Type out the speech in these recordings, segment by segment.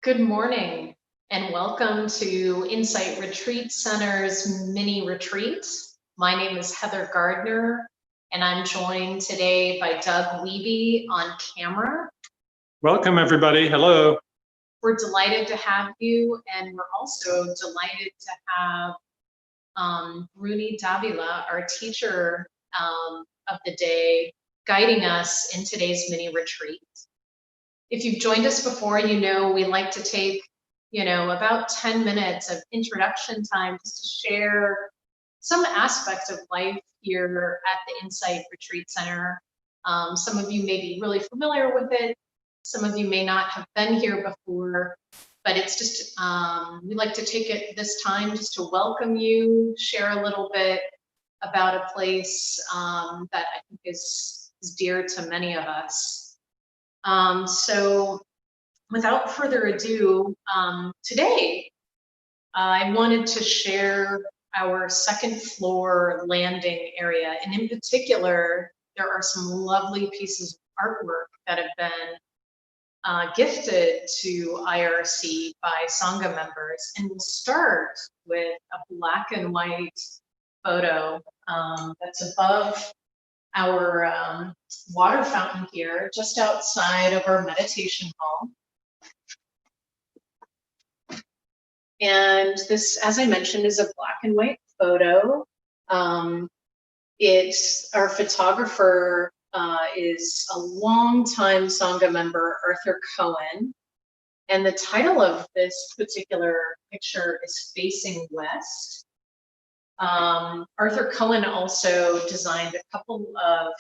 Good morning and welcome to Insight Retreat Center's mini-retreat. My name is Heather Gardner and I'm joined today by Doug Wiebe on camera. Welcome everybody, hello. We're delighted to have you, and we're also delighted to have Bruni Davila, our teacher of the day, guiding us in today's mini-retreat. If you've joined us before, you know we like to take, about 10 minutes of introduction time just to share some aspects of life here at the Insight Retreat Center. Some of you may be really familiar with it. Some of you may not have been here before, but it's just, we like to take it this time just to welcome you, share a little bit about a place that I think is dear to many of us. So without further ado, today I wanted to share our second floor landing area. And in particular, there are some lovely pieces of artwork that have been gifted to IRC by Sangha members. And we'll start with a black and white photo that's above our water fountain here, just outside of our meditation hall. And this, as I mentioned, is a black and white photo. Our photographer is a longtime Sangha member, Arthur Cohen. And the title of this particular picture is Facing West. Arthur Cohen also designed a couple of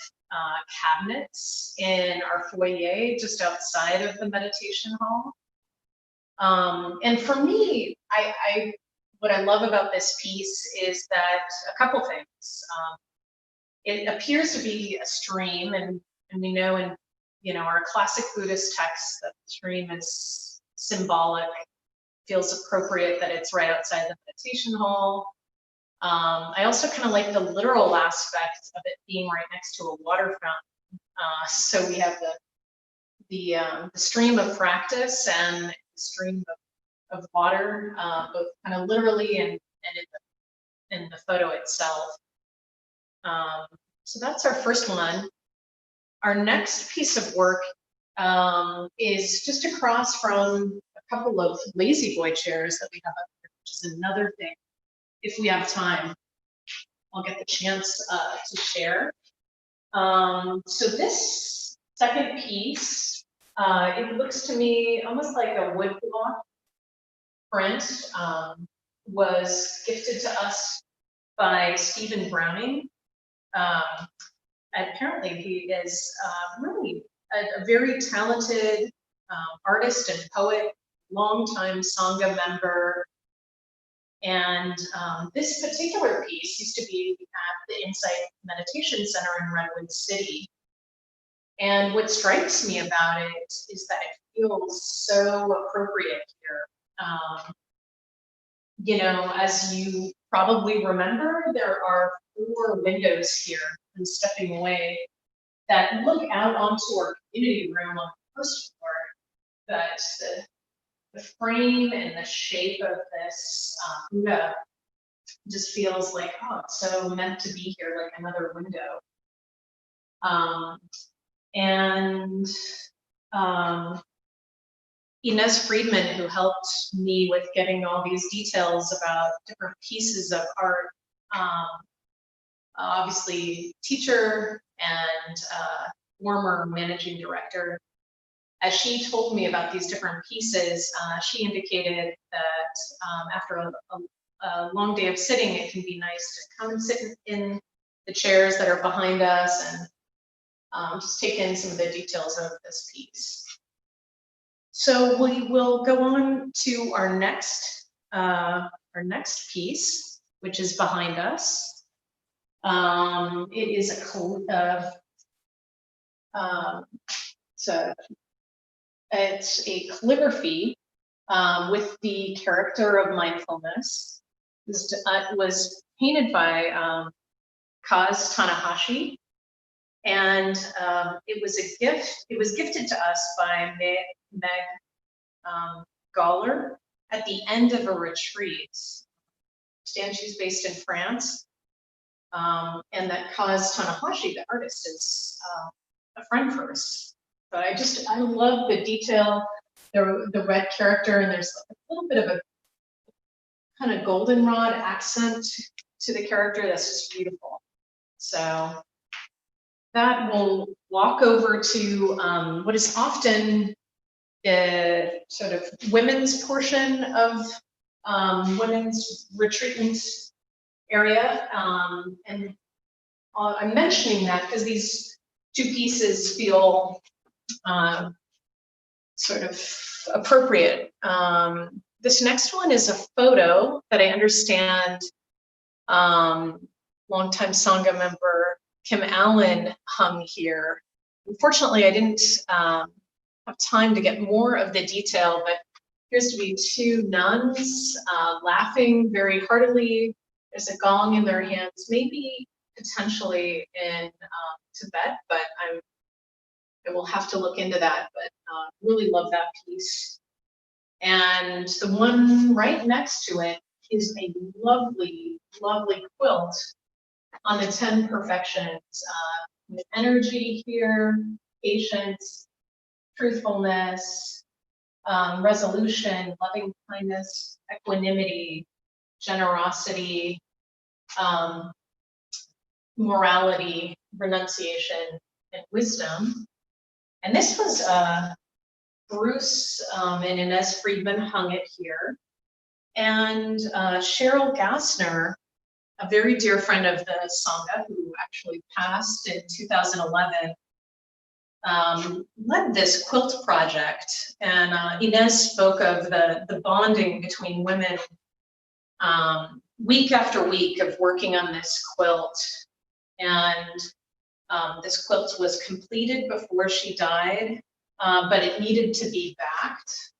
cabinets in our foyer just outside of the meditation hall. And for me, what I love about this piece is that a couple things. It appears to be a stream, and we know in our classic Buddhist texts that the stream is symbolic. Feels appropriate that it's right outside the meditation hall. I also kind of like the literal aspect of it being right next to a water fountain. So we have the stream of practice and the stream of water, both kind of literally and in the photo itself. So that's our first one. Our next piece of work is just across from a couple of lazy boy chairs that we have up here, which is another thing. If we have time, I'll get the chance to share. So this second piece, it looks to me almost like a woodblock print, was gifted to us by Stephen Browning. Apparently he is really a very talented artist and poet, longtime Sangha member. And this particular piece used to be at the Insight Meditation Center in Redwood City. And what strikes me about it is that it feels so appropriate here. As you probably remember, there are 4 windows here, and stepping away, that look out onto our community room on the first floor. But the frame and the shape of this Buddha just feels like, oh, it's so meant to be here, like another window. Inez Friedman, who helped me with getting all these details about different pieces of art, obviously teacher and former managing director. As she told me about these different pieces, she indicated that after a long day of sitting, it can be nice to come and sit in the chairs that are behind us and just take in some of the details of this piece. So we will go on to our next piece, which is behind us. It is it's a calligraphy with the character of mindfulness. This was painted by Kaz Tanahashi, and it was a gift. It was gifted to us by Meg scholar at the end of a retreat. She's based in France, and that caused Tanahashi, the artist, is a friend for us. But I love the detail, the red character, and there's a little bit of a kind of goldenrod accent to the character that's just beautiful. So that will walk over to what is often the sort of women's portion of women's retreatment area. And I'm mentioning that because these two pieces feel sort of appropriate. This next one is a photo that I understand longtime Sangha member Kim Allen hung here. Unfortunately, I didn't have time to get more of the detail, but appears to be two nuns laughing very heartily. There's a gong in their hands, maybe potentially in Tibet, but I will have to look into that, but really love that piece. And the one right next to it is a lovely, lovely quilt on the 10 perfections, with energy here, patience, truthfulness, resolution, loving kindness, equanimity, generosity, morality, renunciation, and wisdom. And this was Bruce and Inez Friedman hung it here. And Cheryl Gassner, a very dear friend of the Sangha who actually passed in 2011, led this quilt project. And Inez spoke of the bonding between women week after week of working on this quilt. And this quilt was completed before she died, but it needed to be backed.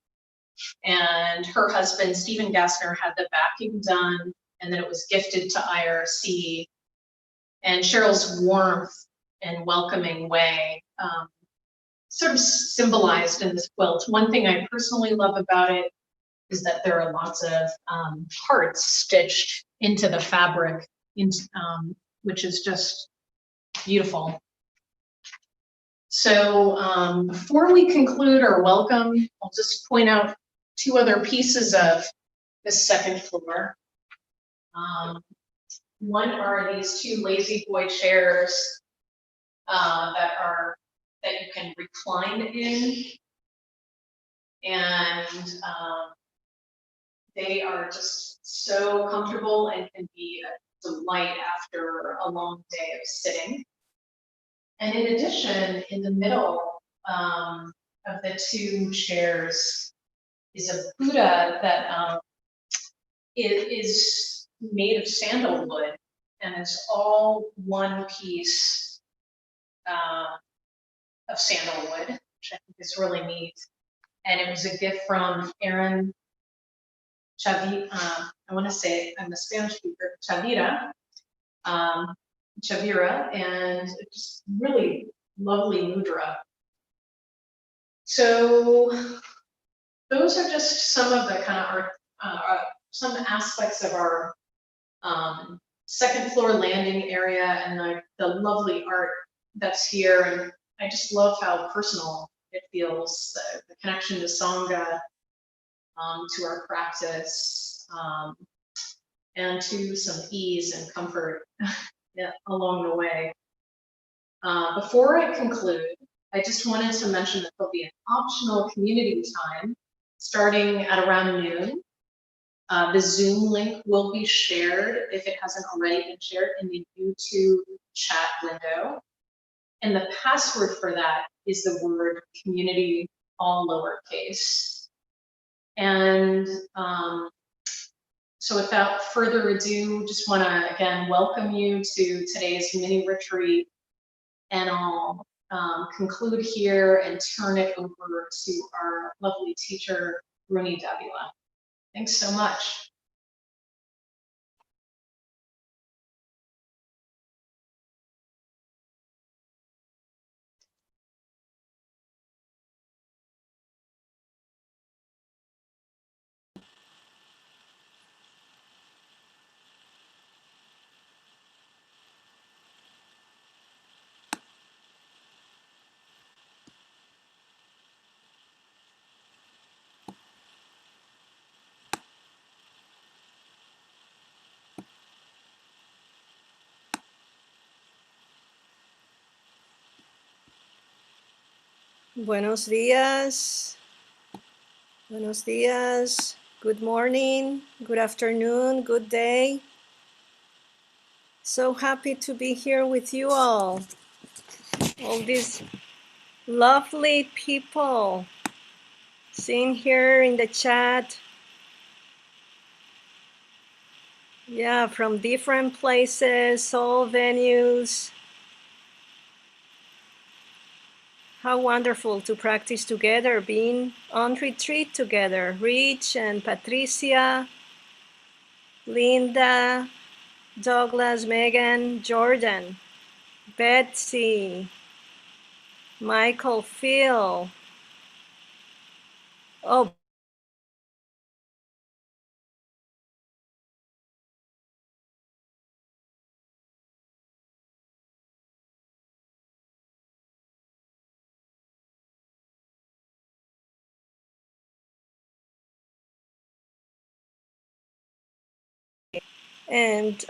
And her husband, Stephen Gassner, had the backing done, and then it was gifted to IRC. And Cheryl's warmth and welcoming way sort of symbolized in this quilt. One thing I personally love about it is that there are lots of hearts stitched into the fabric, which is just beautiful. So before we conclude our welcome, I'll just point out two other pieces of the second floor. One are these two lazy boy chairs that you can recline in, and they are just so comfortable and can be a delight after a long day of sitting. And in addition, in the middle of the two chairs is a Buddha that it is made of sandalwood, and it's all one piece of sandalwood, which I think is really neat. And it was a gift from Erin Chavira. I want to say, I'm a Spanish speaker, Chavira, and just really lovely mudra. So those are just some of the kind of some aspects of our second floor landing area, and the lovely art that's here. And I just love how personal it feels, the connection to Sangha, to our practice, and to some ease and comfort along the way. Before I conclude, I just wanted to mention that there'll be an optional community time starting at around noon. The Zoom link will be shared, if it hasn't already been shared, in the YouTube chat window. And the password for that is the word community, all lowercase. And so without further ado, just want to again welcome you to today's mini retreat. And I'll conclude here and turn it over to our lovely teacher, Bruni Davila. Thanks so much. Buenos días. Buenos días. Good morning. Good afternoon. Good day. So happy to be here with you all. All these lovely people seen here in the chat. Yeah, from different places, all venues. How wonderful to practice together, being on retreat together. Rich and Patricia, Linda, Douglas, Megan, Jordan, Betsy, Michael, Phil. Oh, and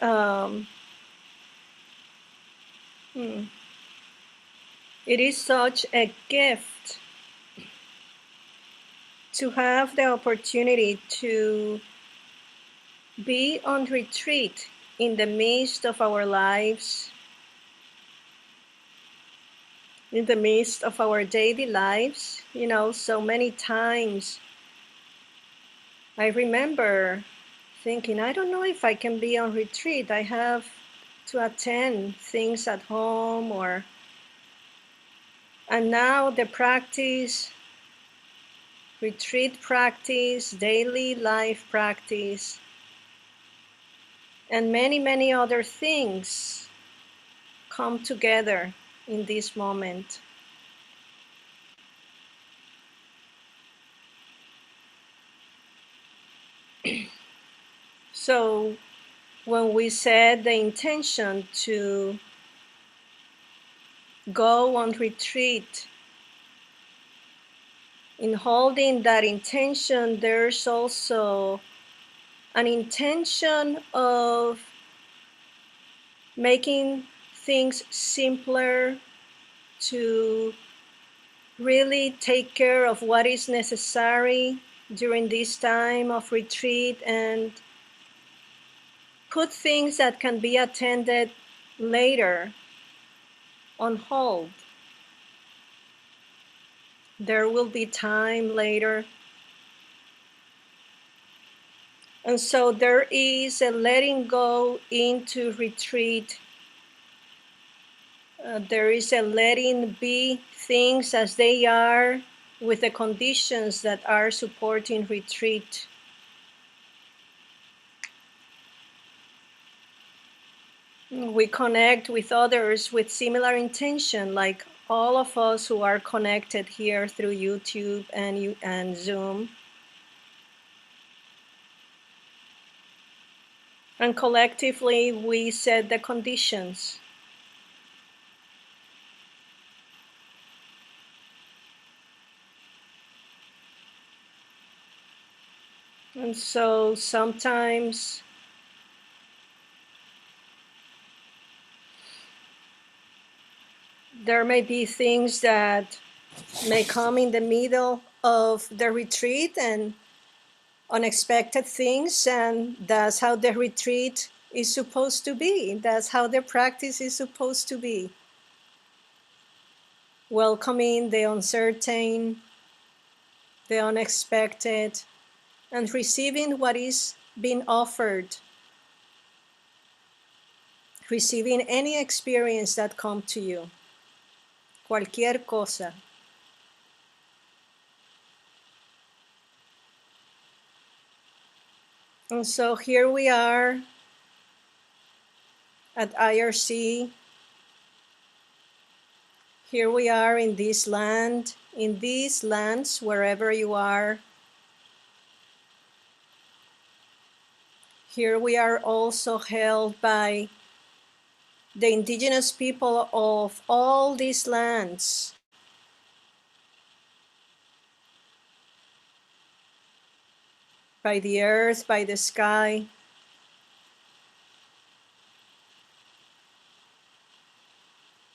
it is such a gift to have the opportunity to be on retreat in the midst of our lives, in the midst of our daily lives. You know, so many times I remember thinking, I don't know if I can be on retreat. I have to attend things at home and now the practice, retreat practice, daily life practice, and many, many other things come together in this moment. So when we set the intention to go on retreat, in holding that intention, there's also an intention of making things simpler, to really take care of what is necessary during this time of retreat and put things that can be attended later on hold. There will be time later. And so there is a letting go into retreat. There is a letting be things as they are with the conditions that are supporting retreat. We connect with others with similar intention, like all of us who are connected here through YouTube and Zoom. And collectively, we set the conditions. And so sometimes there may be things that may come in the middle of the retreat and unexpected things, and that's how the retreat is supposed to be. That's how the practice is supposed to be. Welcoming the uncertain, the unexpected, and receiving what is being offered, receiving any experience that comes to you, cualquier cosa. And so here we are at IRC. Here we are in this land, in these lands, wherever you are. Here we are also held by the indigenous people of all these lands. By the earth, by the sky.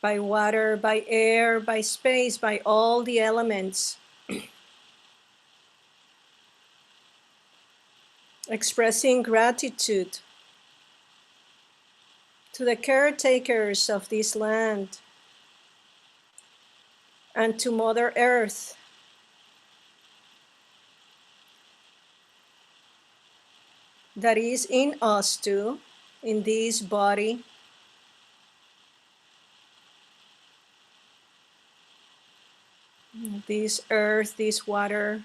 by water, by air, by space, by all the elements. Expressing gratitude to the caretakers of this land and to Mother Earth that is in us too, in this body. This earth, this water,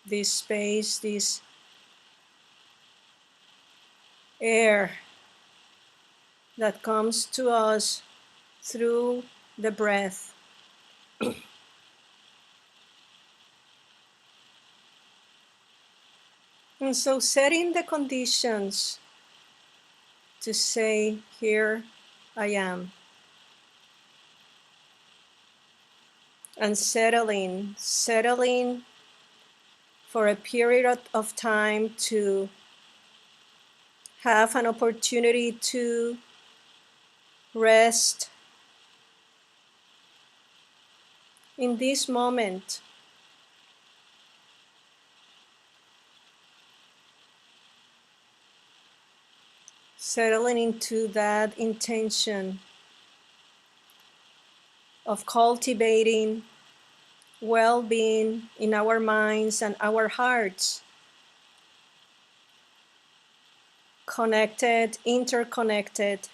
this space, this air that comes to us through the breath. And so setting the conditions to say, here I am. And settling for a period of time to have an opportunity to rest in this moment. Settling into that intention of cultivating well-being in our minds and our hearts, connected, interconnected,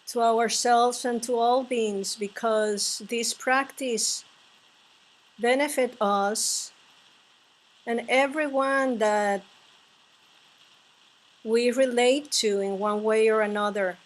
to ourselves and to all beings, because this practice benefits us and everyone that we relate to in one way or another.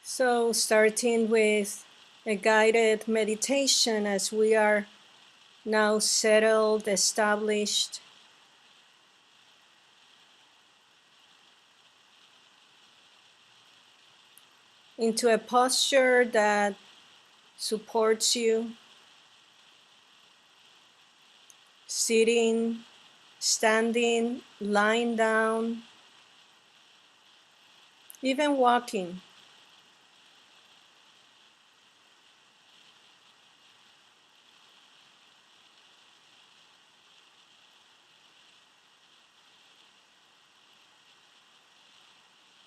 So starting with a guided meditation as we are now settled, established, into a posture that supports you, sitting, standing, lying down, even walking.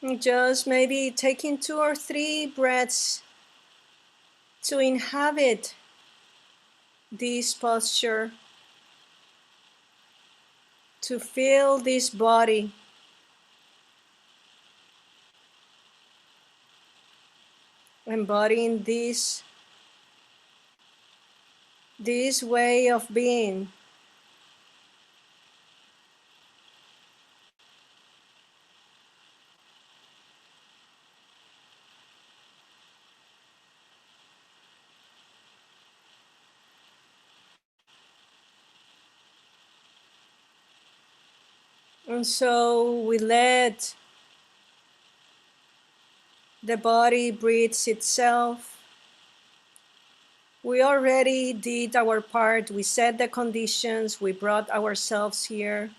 And just maybe taking 2 or 3 breaths to inhabit this posture, to feel this body, embodying this way of being. And so we let the body breathe itself. We already did our part. We set the conditions. We brought ourselves here.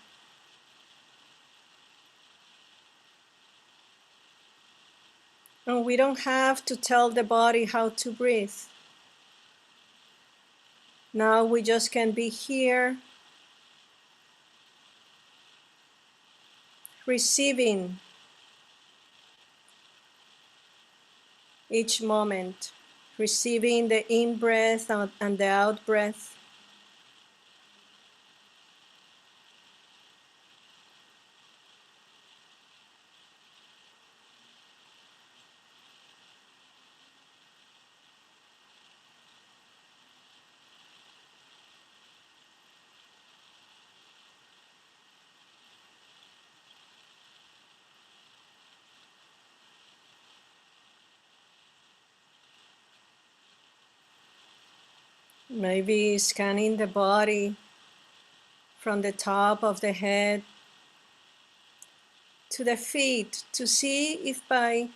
And we don't have to tell the body how to breathe. Now we just can be here, receiving each moment, receiving the in-breath and the out-breath. Maybe scanning the body from the top of the head to the feet to see if by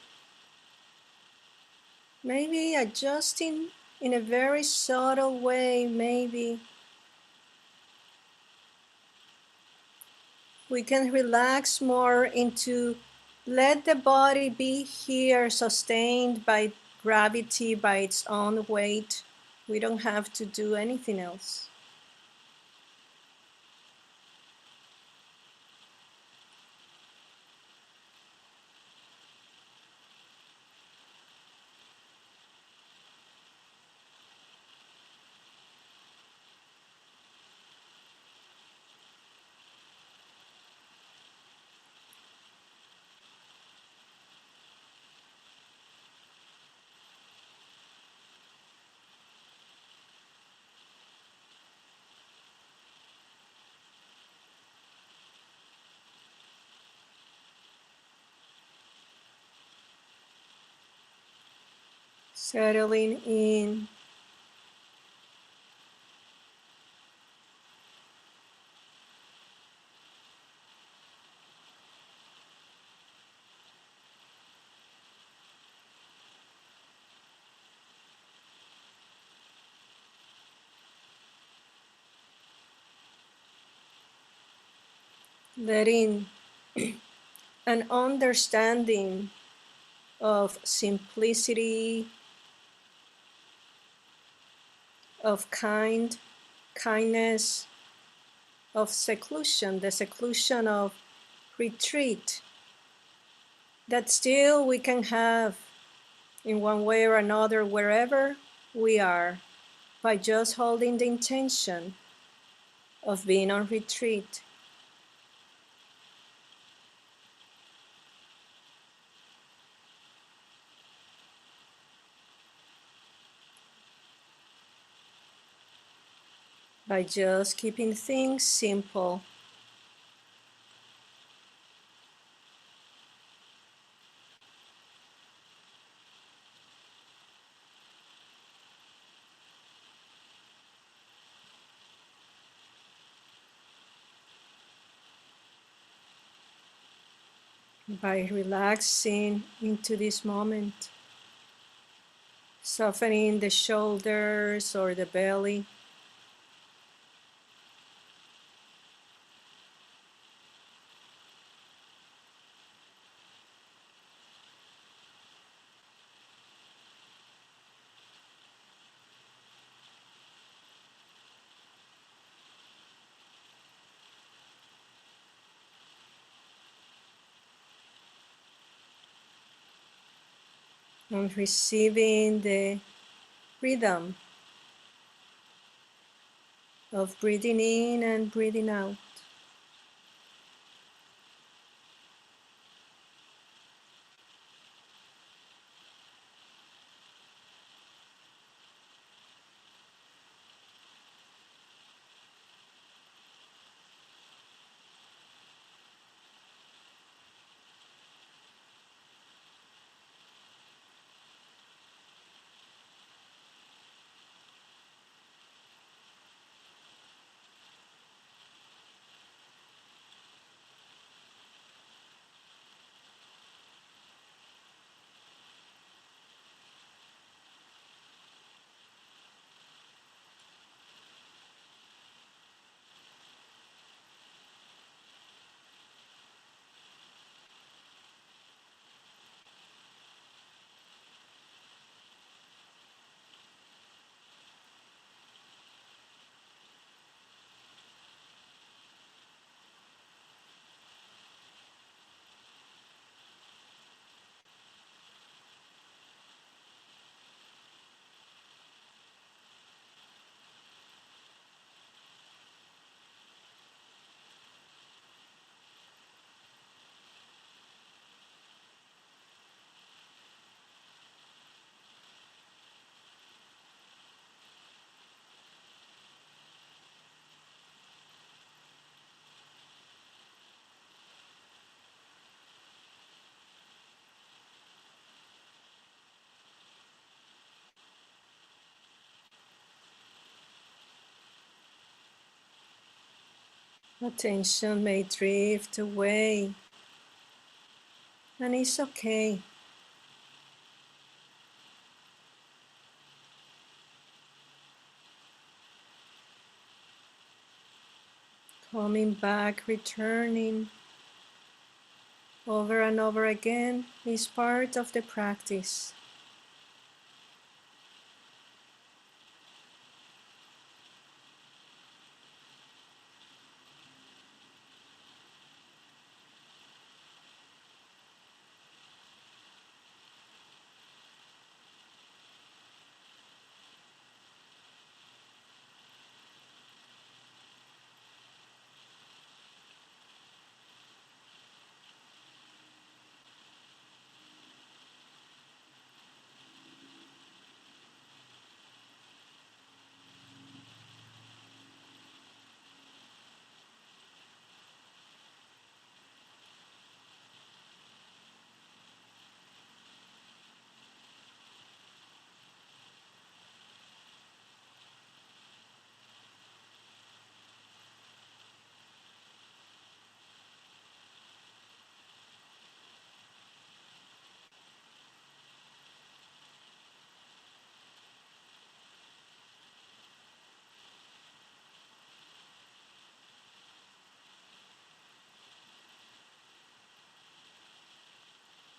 maybe adjusting in a very subtle way, maybe we can relax more into let the body be here sustained by gravity, by its own weight. We don't have to do anything else. Settling in. Letting an understanding of simplicity, of kindness, of seclusion, the seclusion of retreat, that still we can have in one way or another wherever we are by just holding the intention of being on retreat. By just keeping things simple. By relaxing into this moment, softening the shoulders or the belly. And receiving the rhythm of breathing in and breathing out. Attention may drift away and it's okay. Coming back, returning over and over again is part of the practice.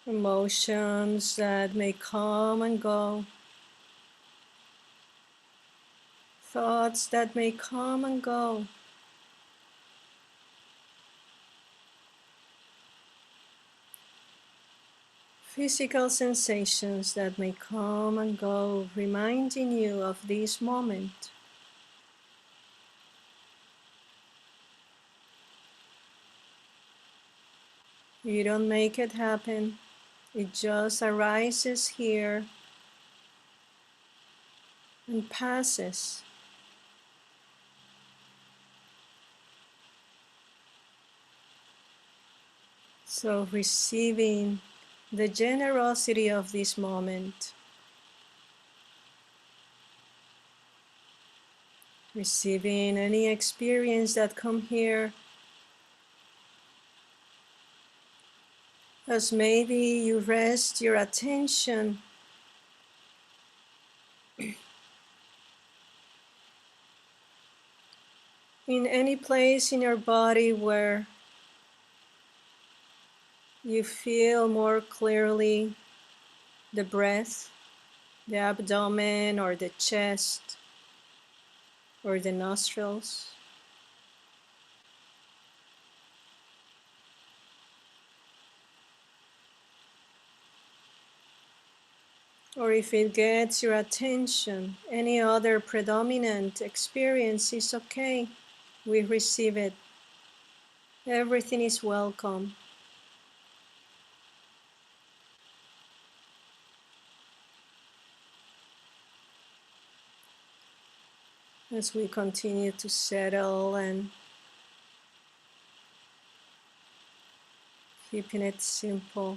Emotions that may come and go, thoughts that may come and go, physical sensations that may come and go, reminding you of this moment. You don't make it happen, it just arises here and passes. So receiving the generosity of this moment, receiving any experience that come here, as maybe you rest your attention in any place in your body where you feel more clearly the breath, the abdomen or the chest or the nostrils. Or if it gets your attention, any other predominant experience is okay. We receive it. Everything is welcome. As we continue to settle and keeping it simple.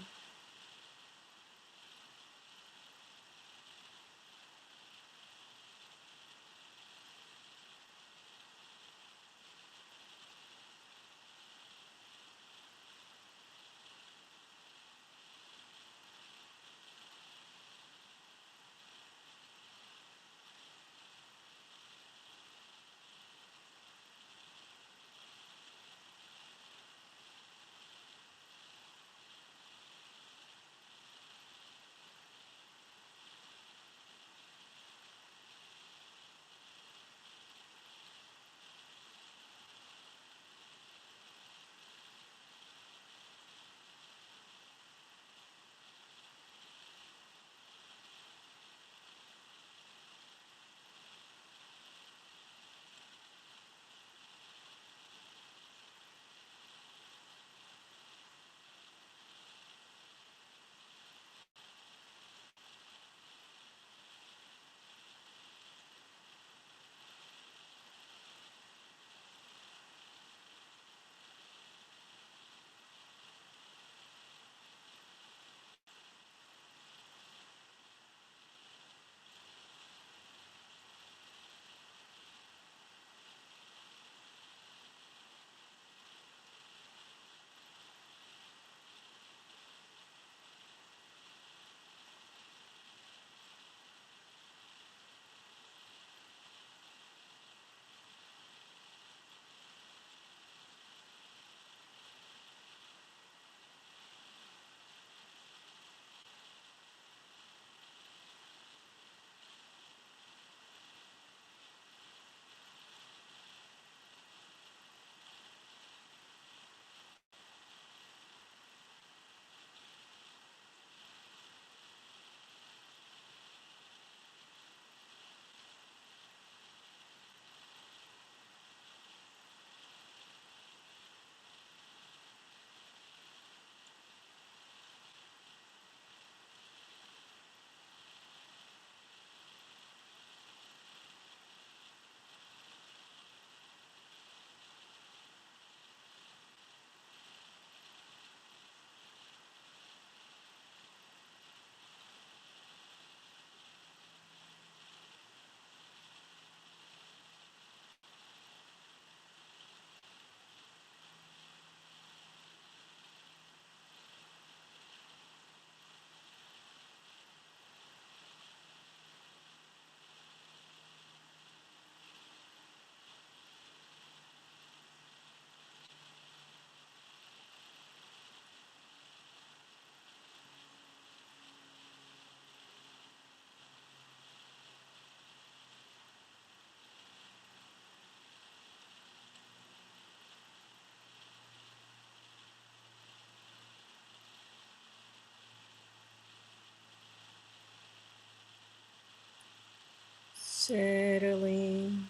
settling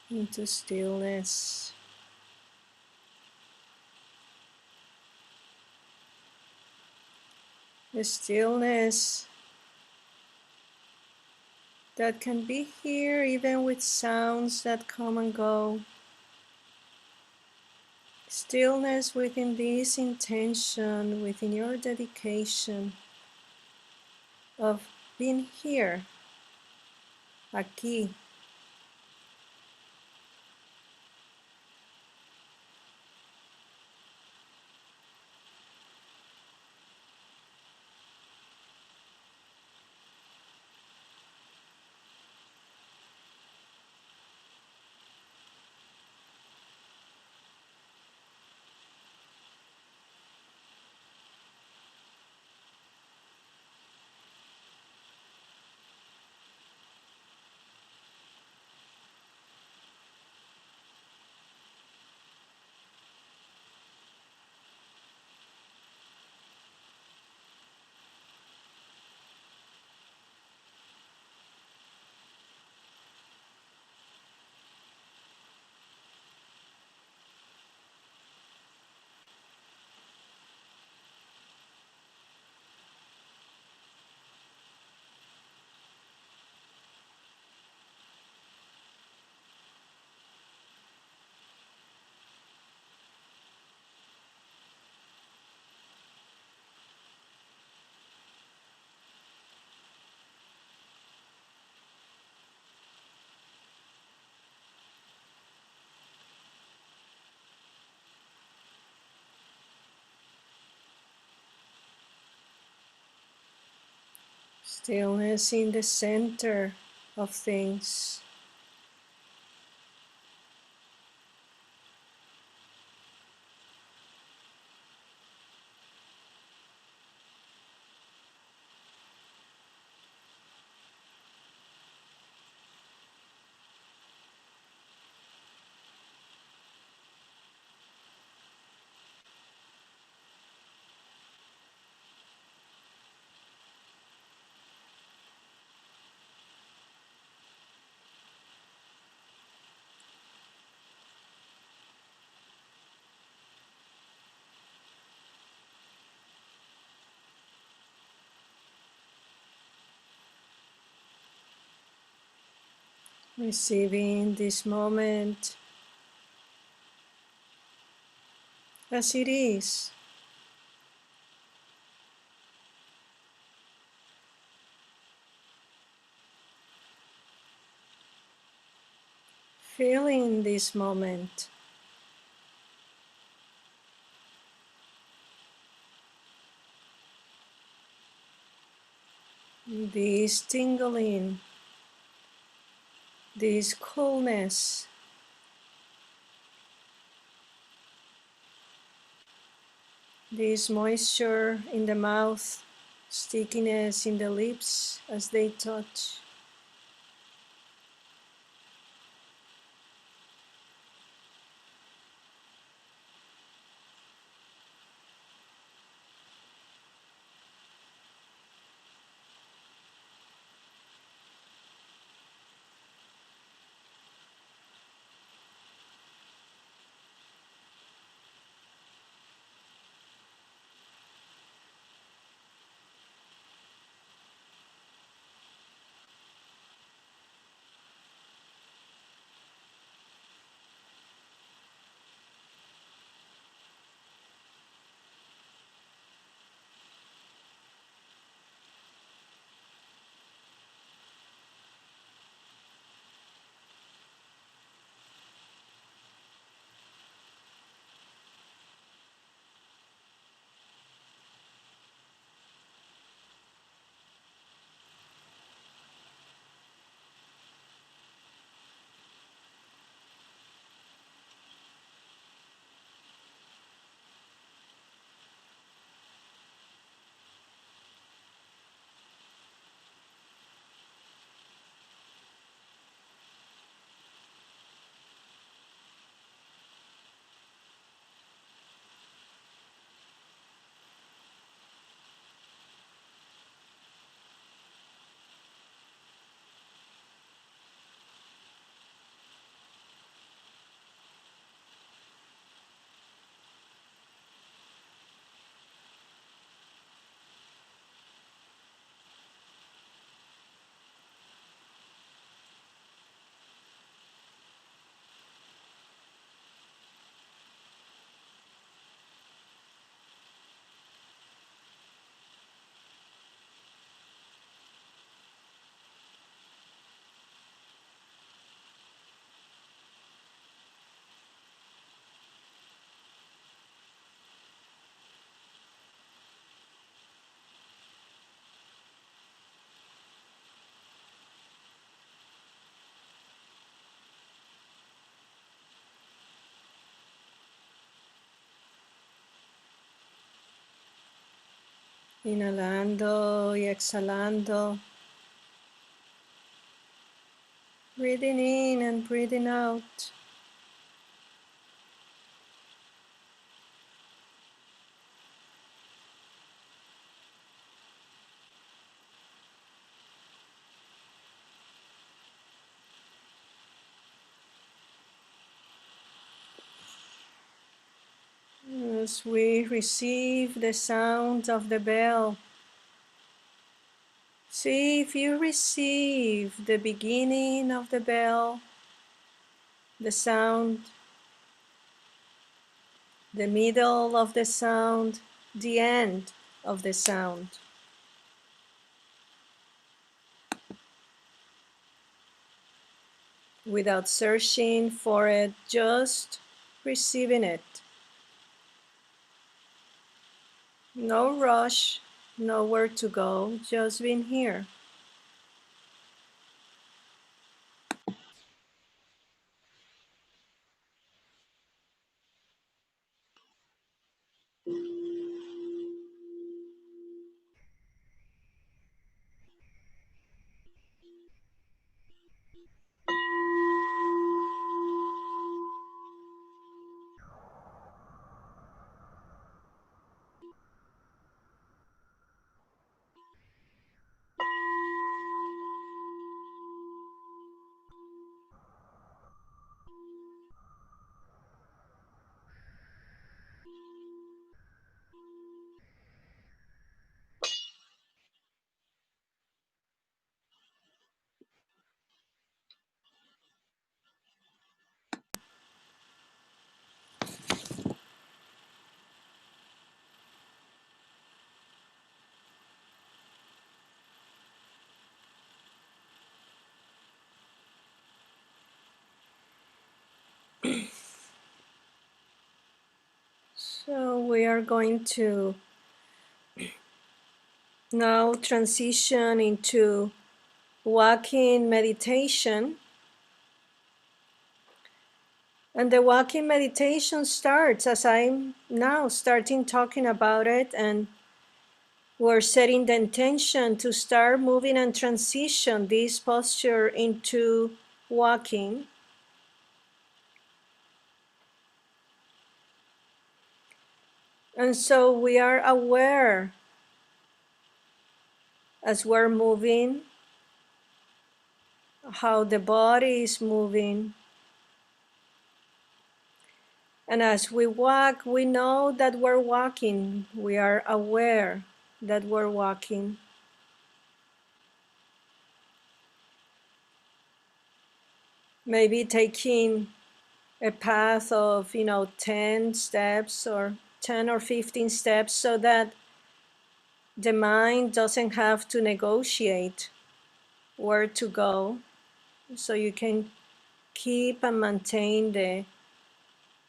into stillness. The stillness that can be here even with sounds that come and go. Stillness within this intention, within your dedication of being here, aquí. Stillness in the center of things. Receiving this moment as it is. Feeling this moment. This tingling, this coolness, this moisture in the mouth, stickiness in the lips as they touch. Inhalando y exhalando. Breathing in and breathing out. As we receive the sound of the bell, see if you receive the beginning of the bell, the sound, the middle of the sound, the end of the sound. Without searching for it, just receiving it. No rush, nowhere to go, just being here. So we are going to now transition into walking meditation. And the walking meditation starts as I'm now starting talking about it, and we're setting the intention to start moving and transition this posture into walking. And so we are aware as we're moving, how the body is moving. And as we walk, we know that we're walking. We are aware that we're walking. Maybe taking a path of 10 steps or 10 or 15 steps, so that the mind doesn't have to negotiate where to go, so you can keep and maintain the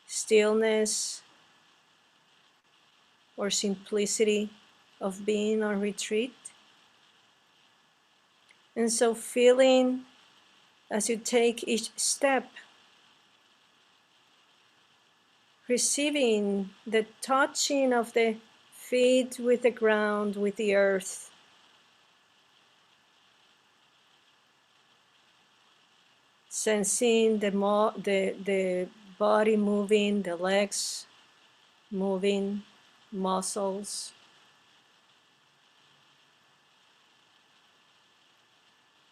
stillness or simplicity of being on retreat. And so feeling as you take each step, receiving the touching of the feet with the ground, with the earth. Sensing the body moving, the legs moving, muscles.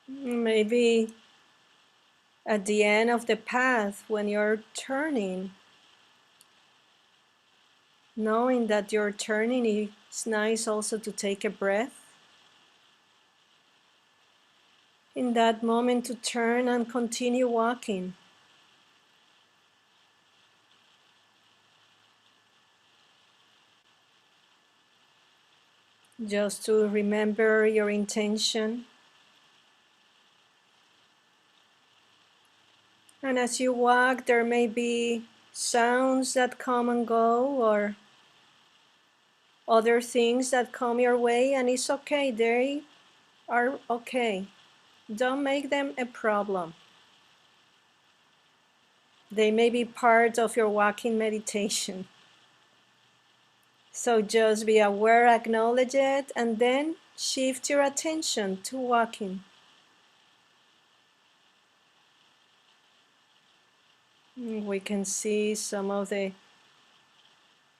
Maybe at the end of the path, when you're turning, knowing that you're turning, it's nice also to take a breath. In that moment, to turn and continue walking. Just to remember your intention. And as you walk, there may be sounds that come and go, or other things that come your way, and it's okay. They are okay. Don't make them a problem. They may be part of your walking meditation. So just be aware, acknowledge it, and then shift your attention to walking. We can see some of the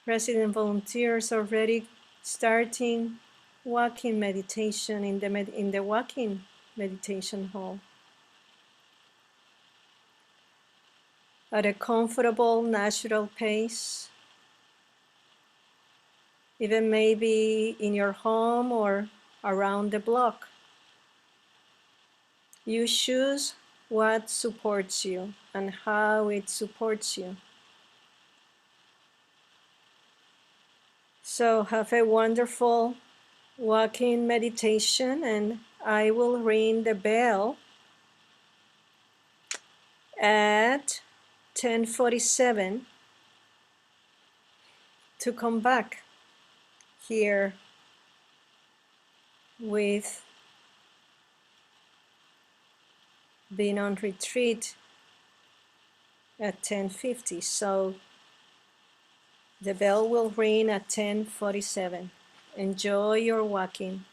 resident volunteers already starting walking meditation in the walking meditation hall at a comfortable, natural pace, even maybe in your home or around the block. You choose what supports you and how it supports you. So have a wonderful walking meditation, and I will ring the bell at 10:47 to come back here with being on retreat at 10:50. So the bell will ring at 10:47. Enjoy your walking.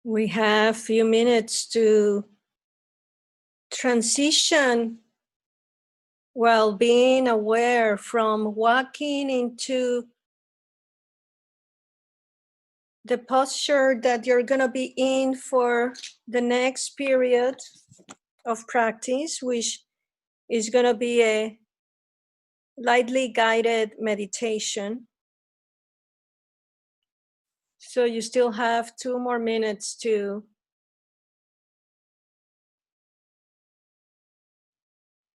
We have a few minutes to transition while being aware from walking into the posture that you're going to be in for the next period of practice, which is going to be a lightly guided meditation. So you still have 2 more minutes to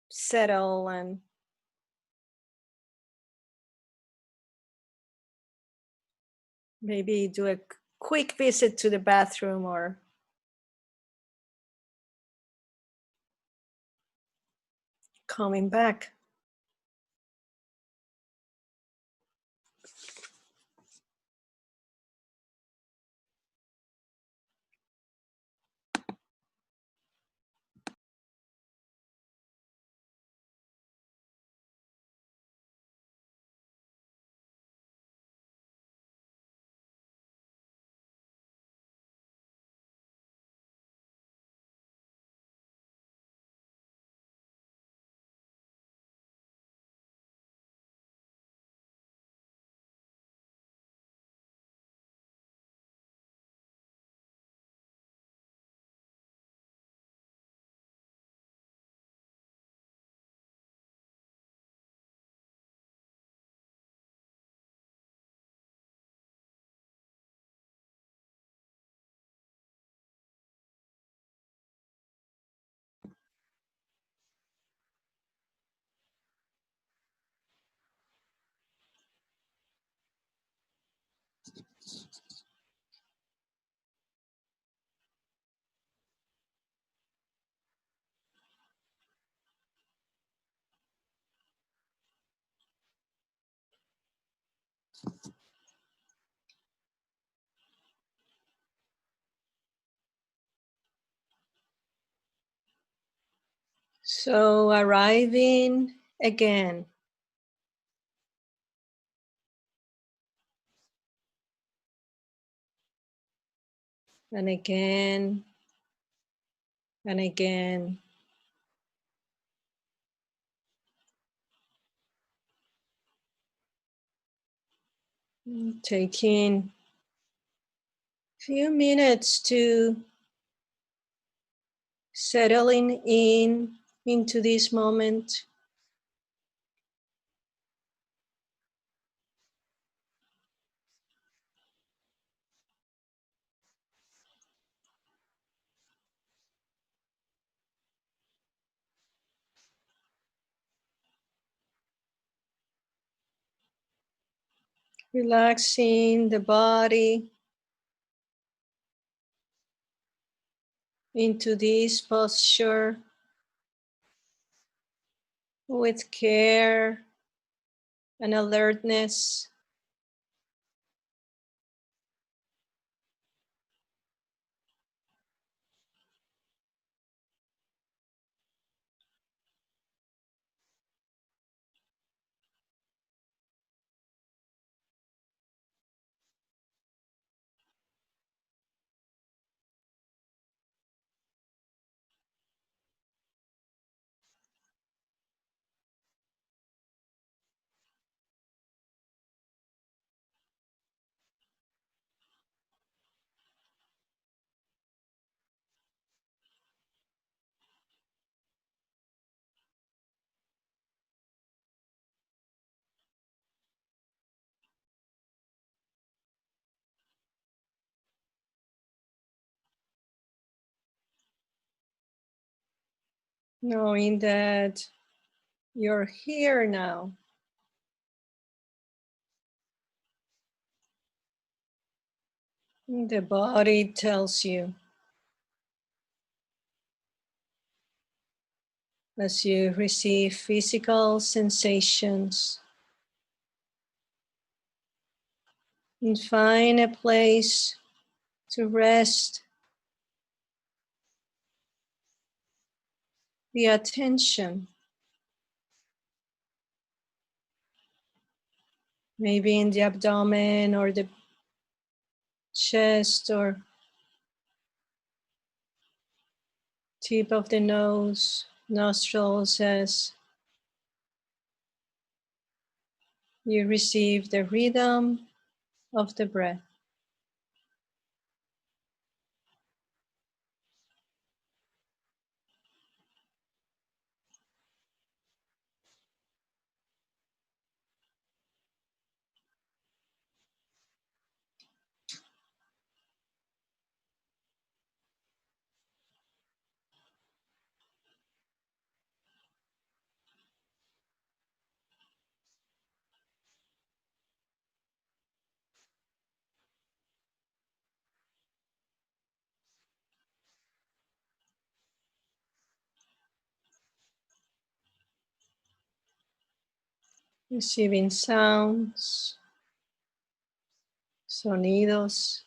settle and maybe do a quick visit to the bathroom or coming back. So arriving again. And again and again. Taking a few minutes to settling in into this moment. Relaxing the body into this posture with care and alertness. Knowing that you're here now. The body tells you as you receive physical sensations and find a place to rest the attention, maybe in the abdomen or the chest or tip of the nose, nostrils as you receive the rhythm of the breath. Receiving sounds, sonidos.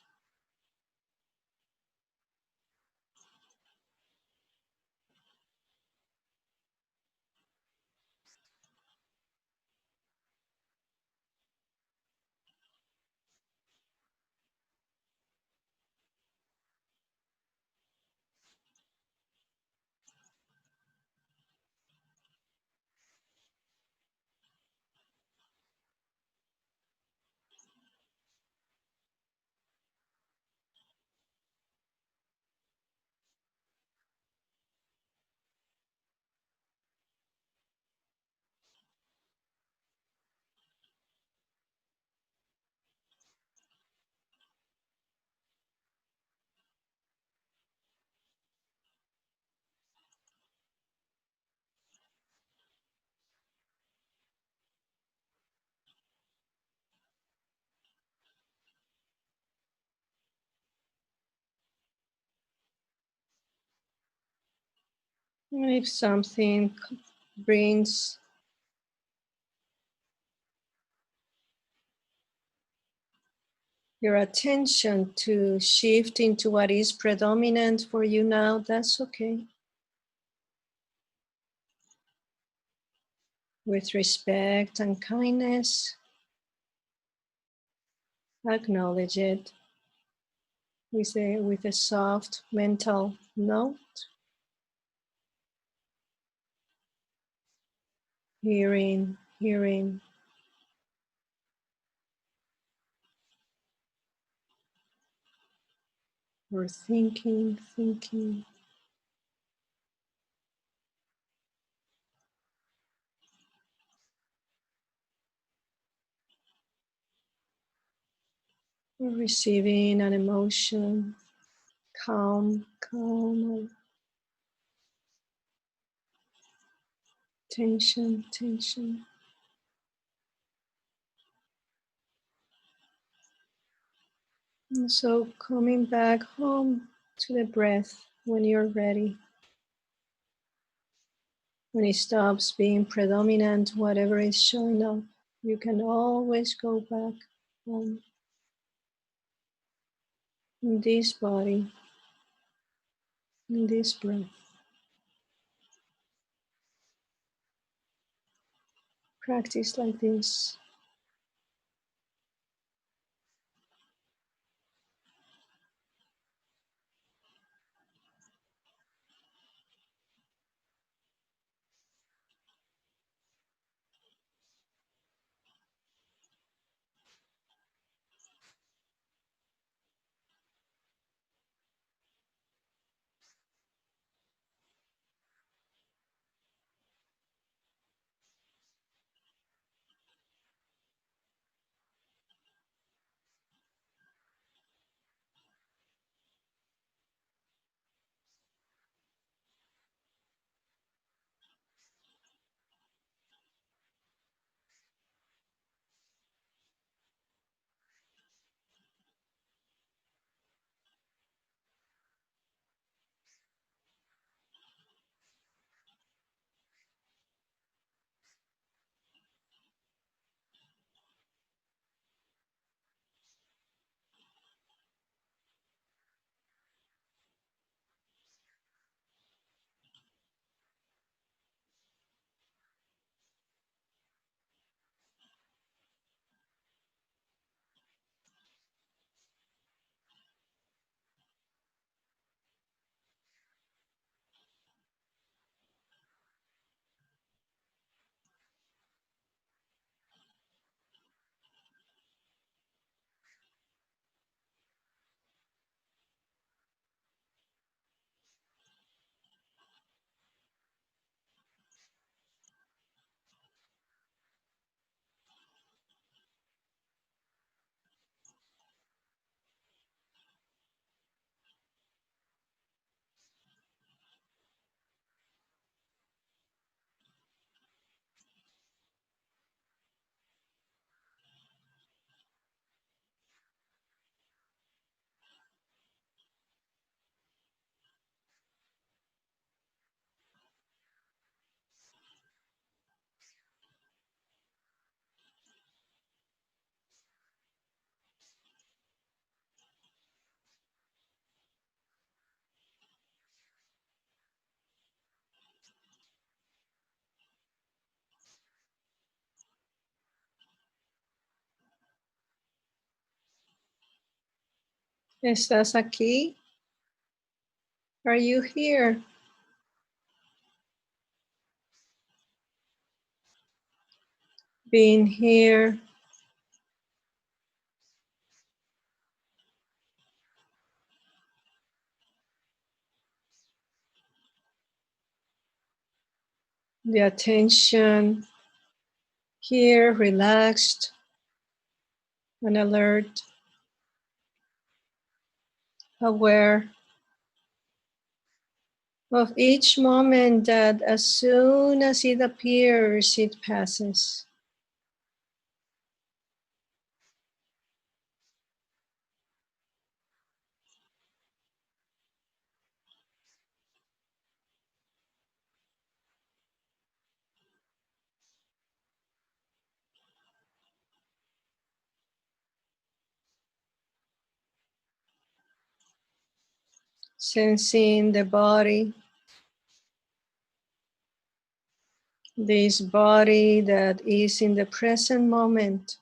And if something brings your attention to shift into what is predominant for you now, that's okay. With respect and kindness, acknowledge it with a soft mental note, hearing, or thinking, or receiving an emotion, calm, or tension. And so coming back home to the breath when you're ready. When it stops being predominant, whatever is showing up, you can always go back home in this body, in this breath. Practice like this. ¿Estás aquí? Are you here? Being here, the attention here, relaxed and alert, aware of each moment that as soon as it appears, it passes. Sensing the body, this body that is in the present moment.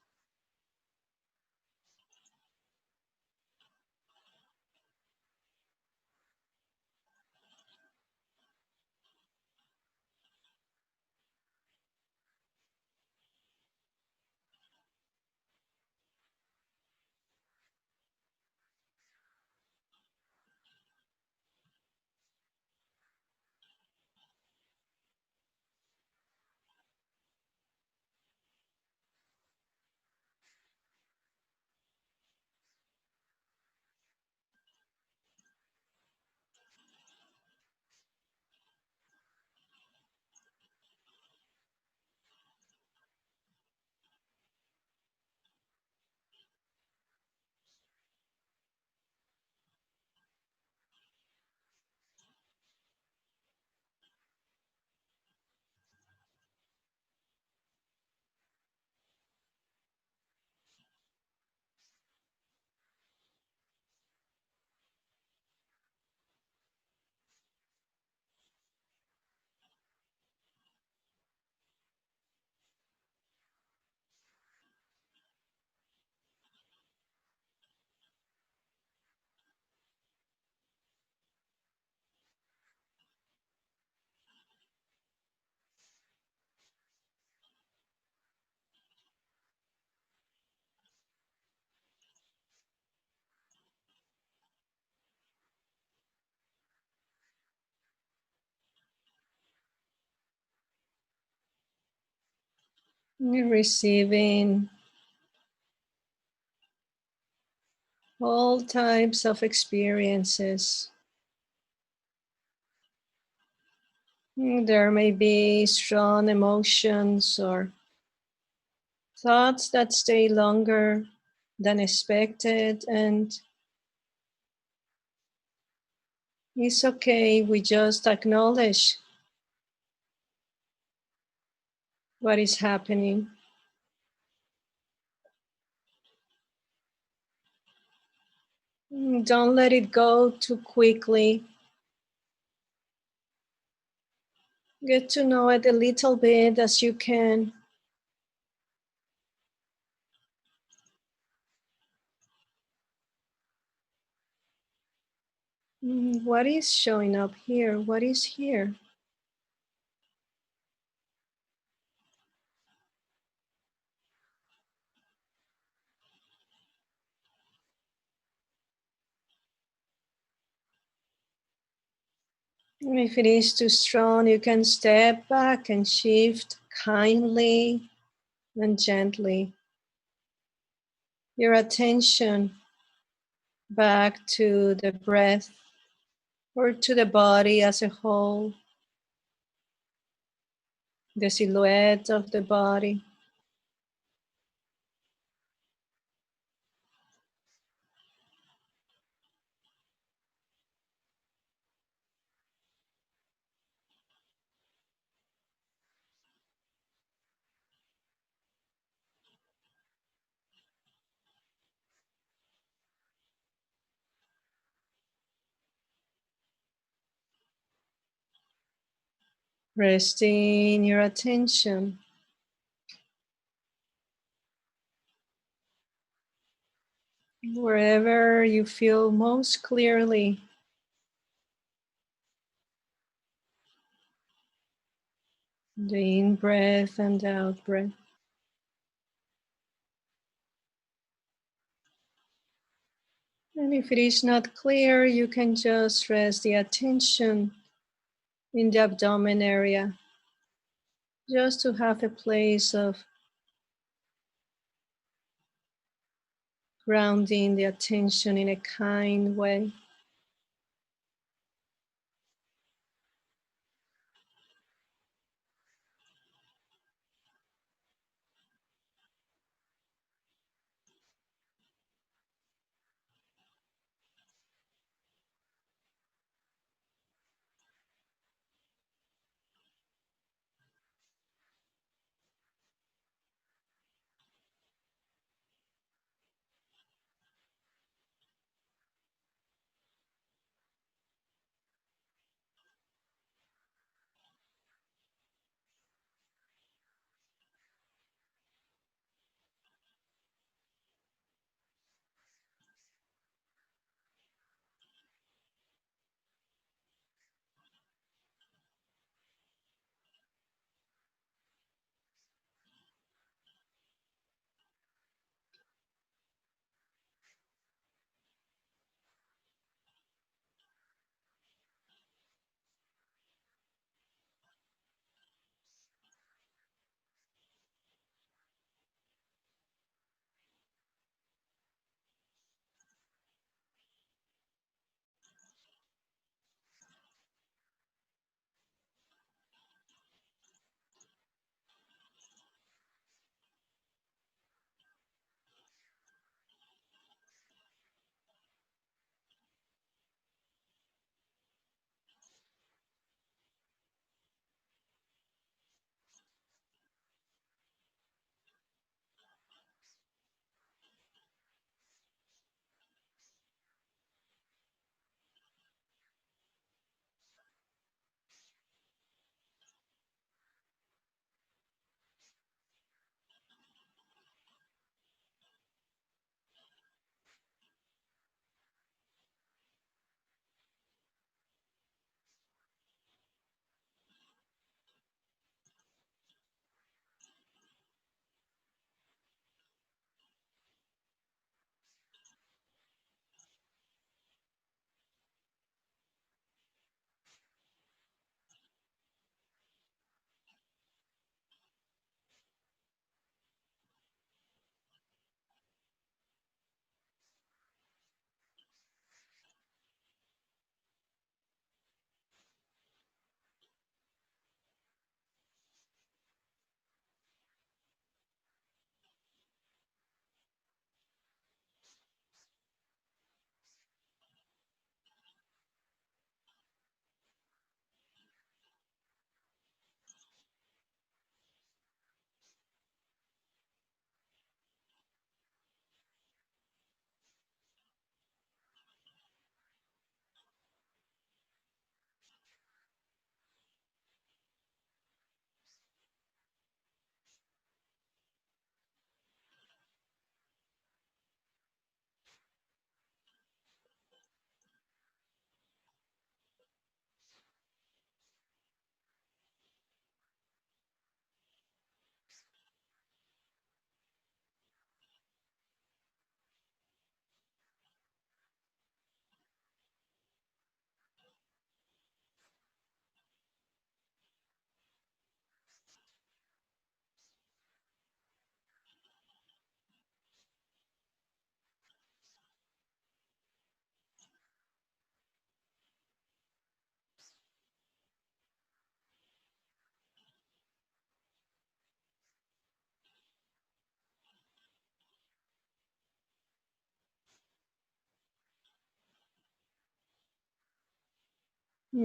Receiving all types of experiences. There may be strong emotions or thoughts that stay longer than expected, and it's okay. We just acknowledge what is happening. Don't let it go too quickly. Get to know it a little bit as you can. What is showing up here? What is here? And if it is too strong, you can step back and shift kindly and gently your attention back to the breath or to the body as a whole, the silhouette of the body. Resting your attention wherever you feel most clearly. The in-breath and the out-breath. And if it is not clear, you can just rest the attention in the abdomen area, just to have a place of grounding the attention in a kind way.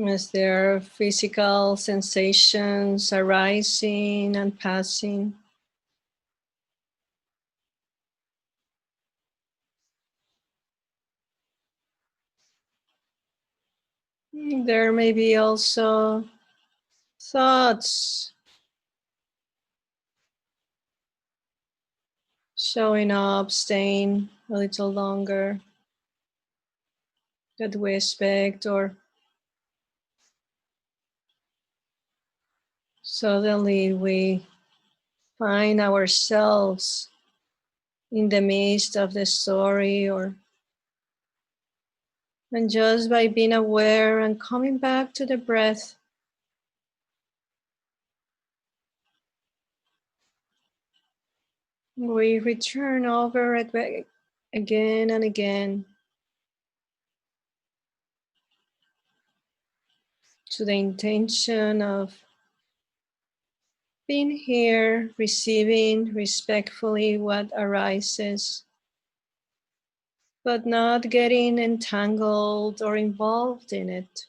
As there are physical sensations arising and passing, there may be also thoughts showing up, staying a little longer that we expect, or suddenly we find ourselves in the midst of the story, and just by being aware and coming back to the breath, we return over it again and again to the intention of being here, receiving respectfully what arises, but not getting entangled or involved in it.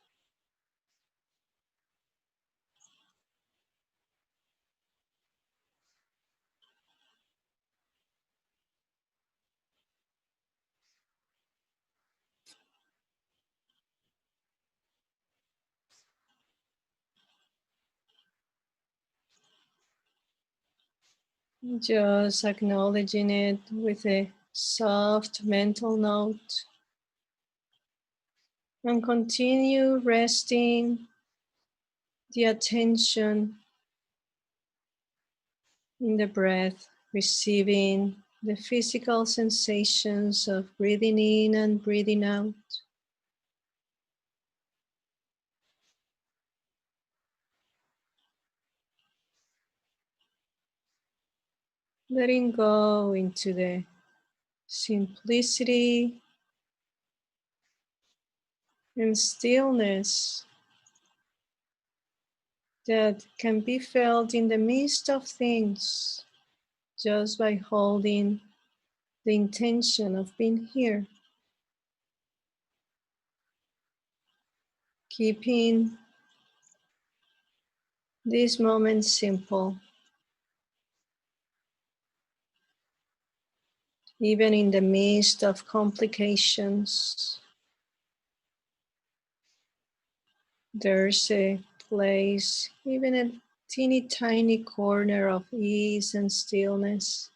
Just acknowledging it with a soft mental note, and continue resting the attention in the breath, receiving the physical sensations of breathing in and breathing out. Letting go into the simplicity and stillness that can be felt in the midst of things just by holding the intention of being here, keeping this moment simple, even in the midst of complications. There's a place, even a teeny tiny corner of ease and stillness.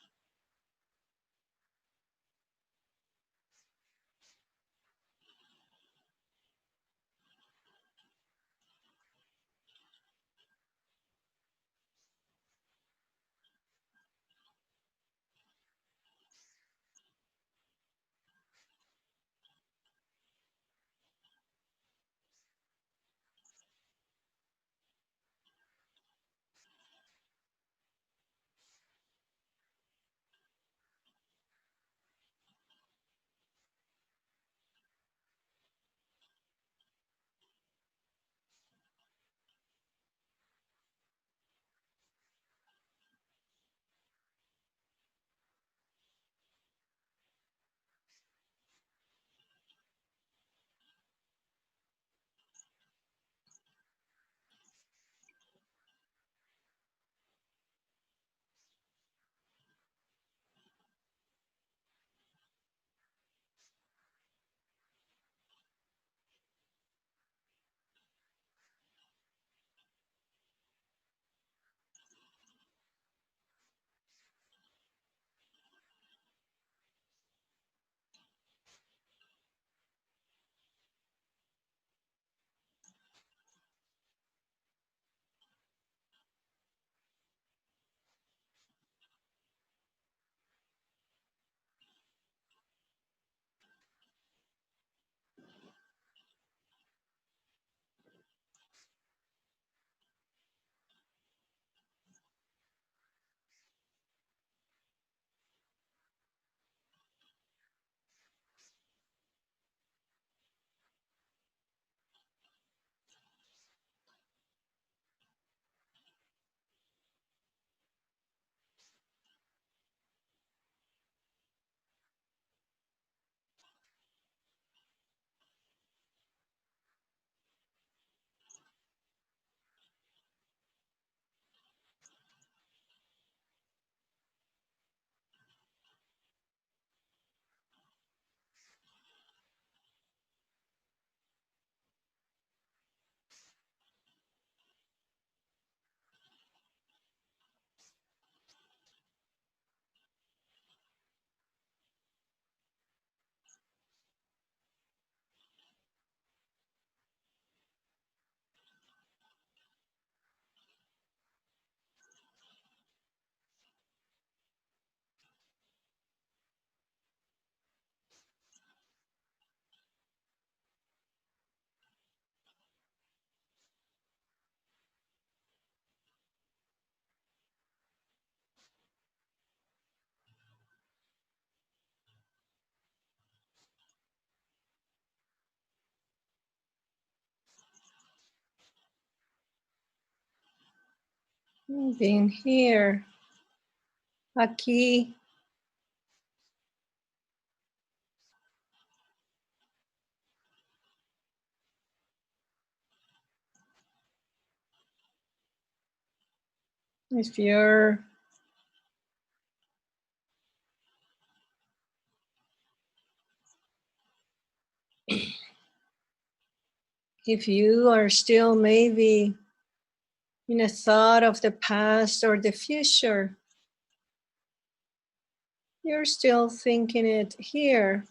Being here, aquí, if you're if you are still maybe in a thought of the past or the future, you're still thinking it here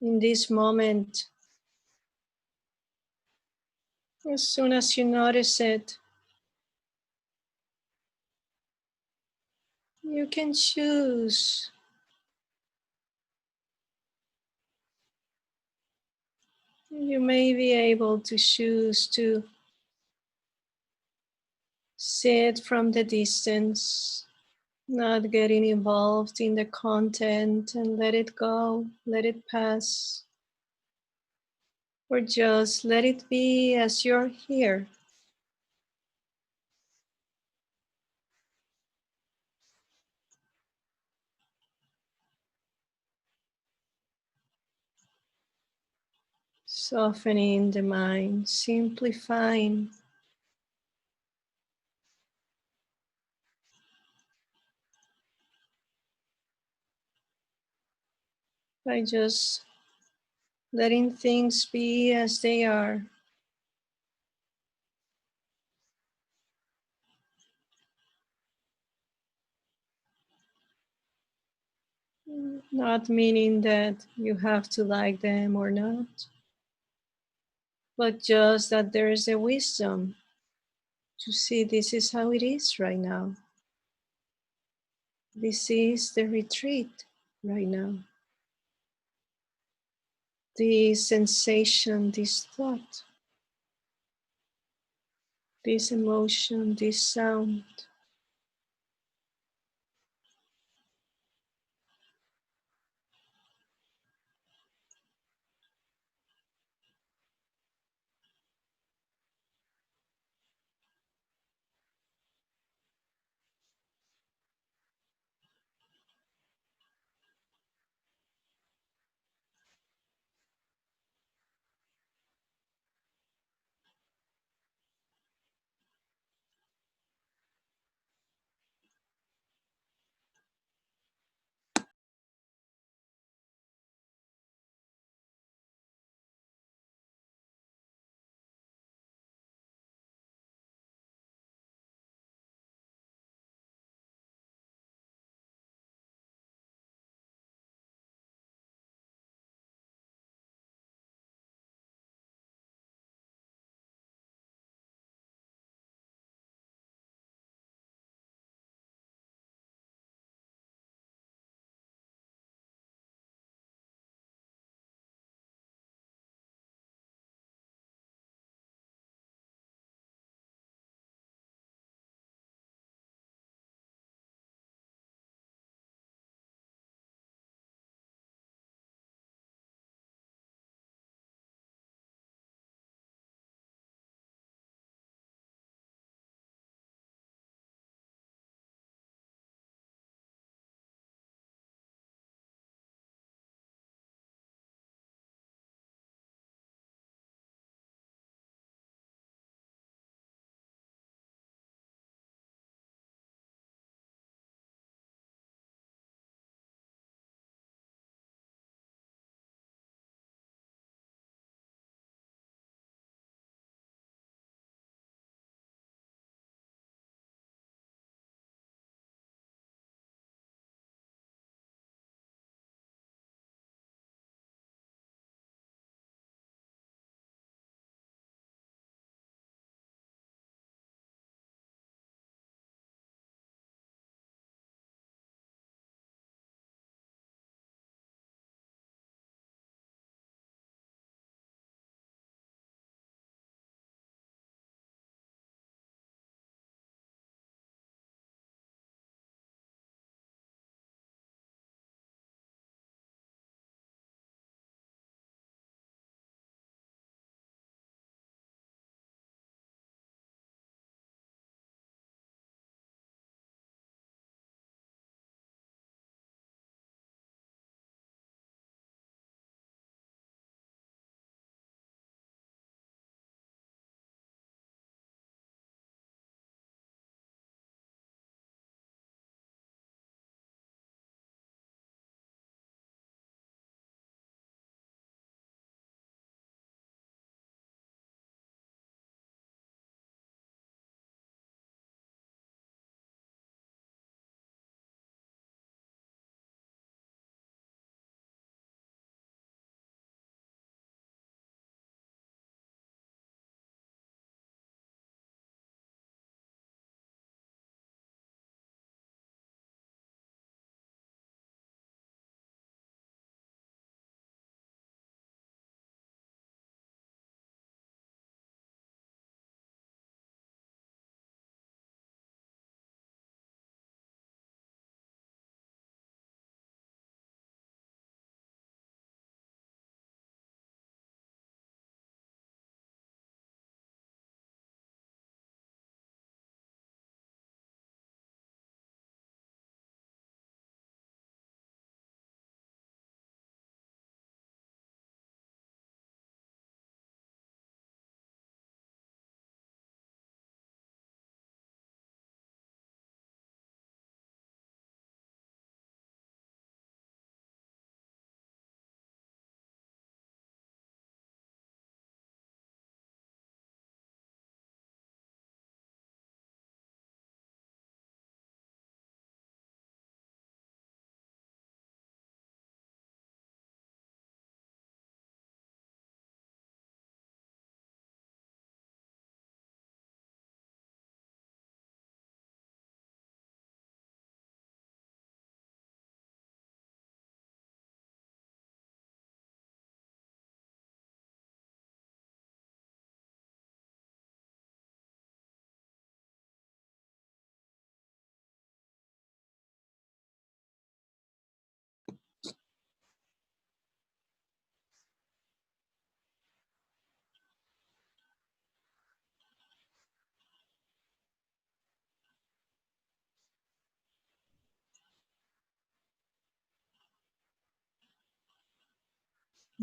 in this moment. As soon as you notice it, you can choose. You may be able to choose to sit from the distance, not getting involved in the content and let it go, let it pass, or just let it be as you're here. Softening the mind, simplifying by just letting things be as they are. Not meaning that you have to like them or not, but just that there is a wisdom to see this is how it is right now. This is the retreat right now. This sensation, this thought, this emotion, this sound.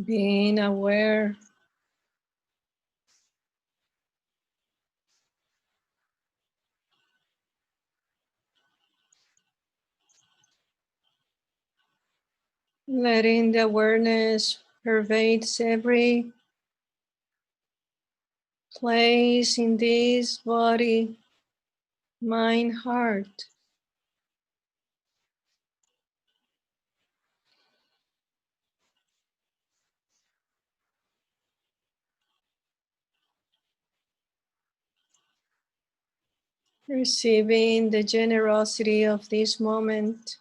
being aware, letting the awareness pervade every place in this body, mind, heart. Receiving the generosity of this moment.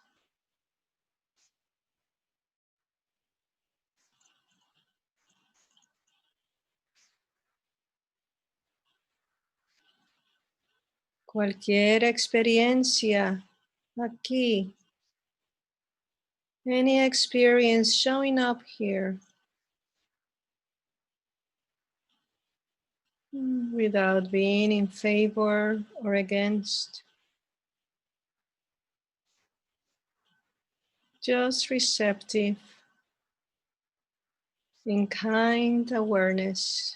Cualquier experiencia aquí, any experience showing up here without being in favor or against, just receptive in kind awareness.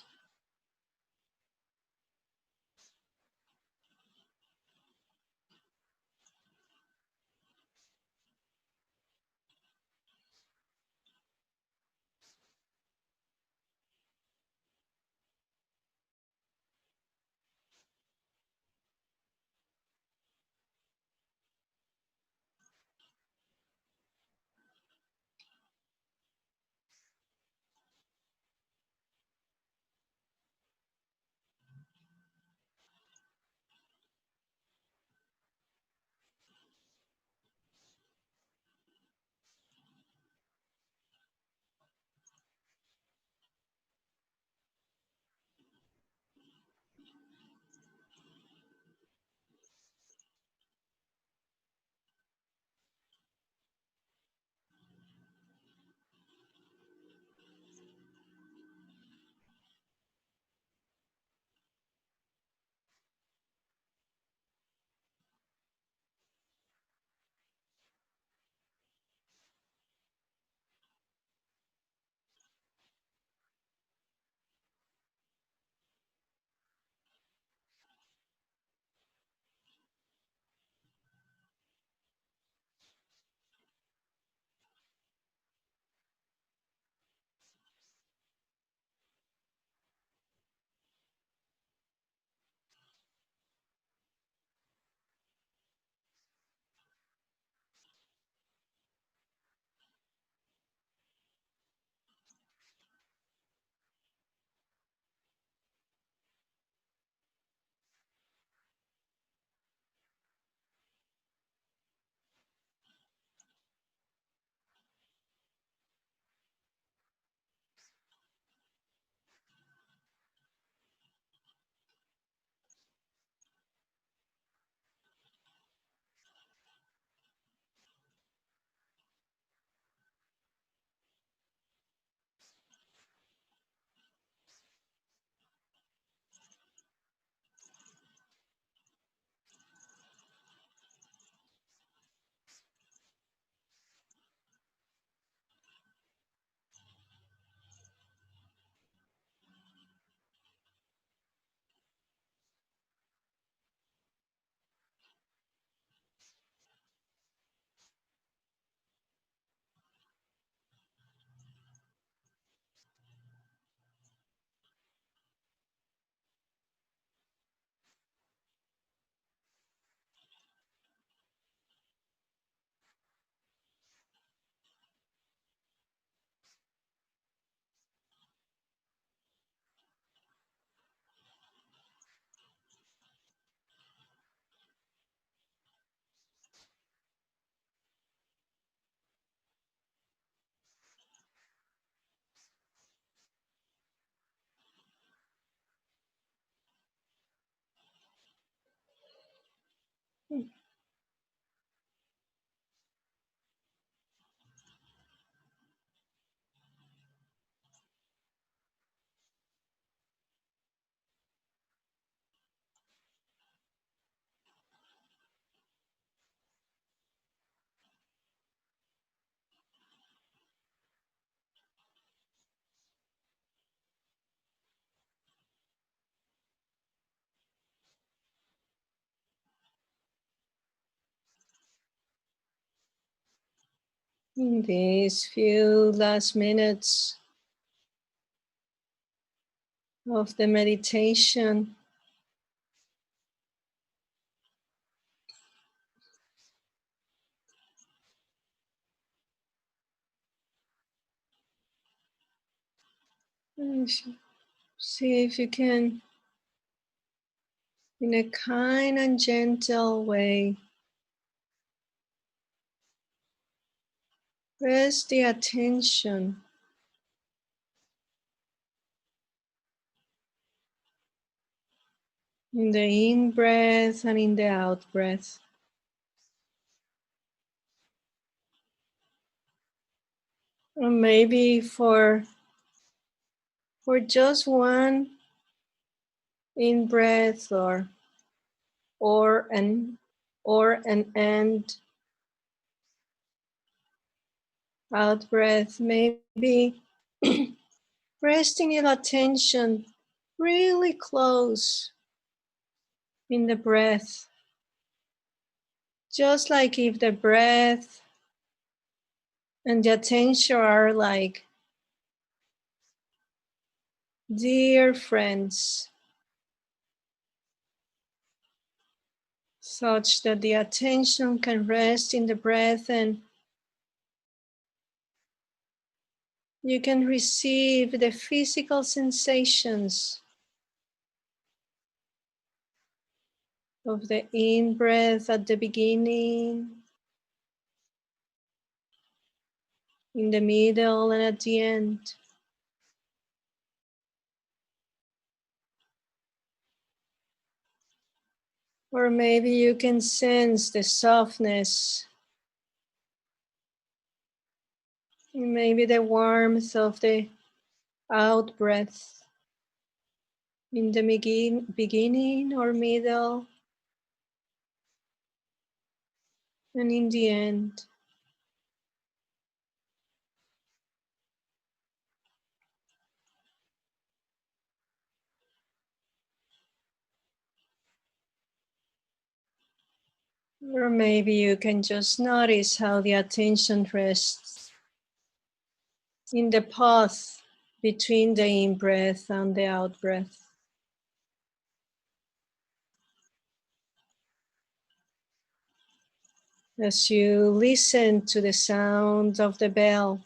In these few last minutes of the meditation, see if you can, in a kind and gentle way, rest the attention in the in-breath and in the out-breath. Or maybe for just one in-breath or an end out-breath, maybe resting your attention really close in the breath. Just like if the breath and the attention are like dear friends, such that the attention can rest in the breath and you can receive the physical sensations of the in-breath at the beginning, in the middle, and at the end. Or maybe you can sense the softness, maybe the warmth of the out-breath in the beginning or middle, and in the end. Or maybe you can just notice how the attention rests in the pause between the in-breath and the out-breath. As you listen to the sound of the bell,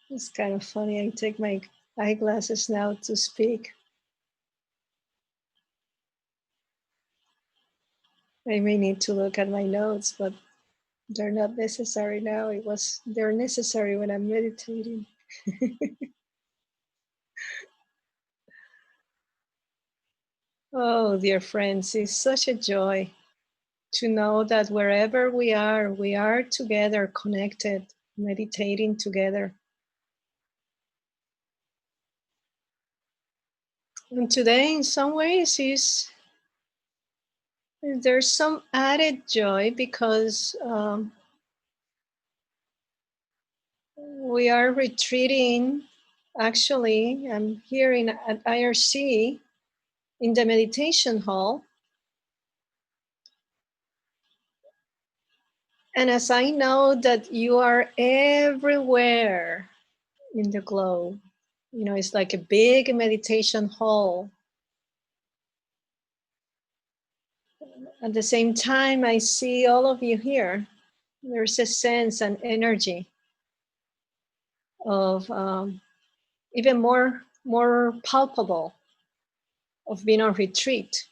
it's kind of funny. I take my eyeglasses now to speak. I may need to look at my notes, but they're not necessary now. They're necessary when I'm meditating. Oh, dear friends, it's such a joy to know that wherever we are together connected meditating together. And today, in some ways, there's some added joy because we are retreating. Actually, I'm here at IRC in the meditation hall. And as I know that you are everywhere in the globe, you know, it's like a big meditation hall. At the same time, I see all of you here. There's a sense and energy of even more palpable of being on retreat.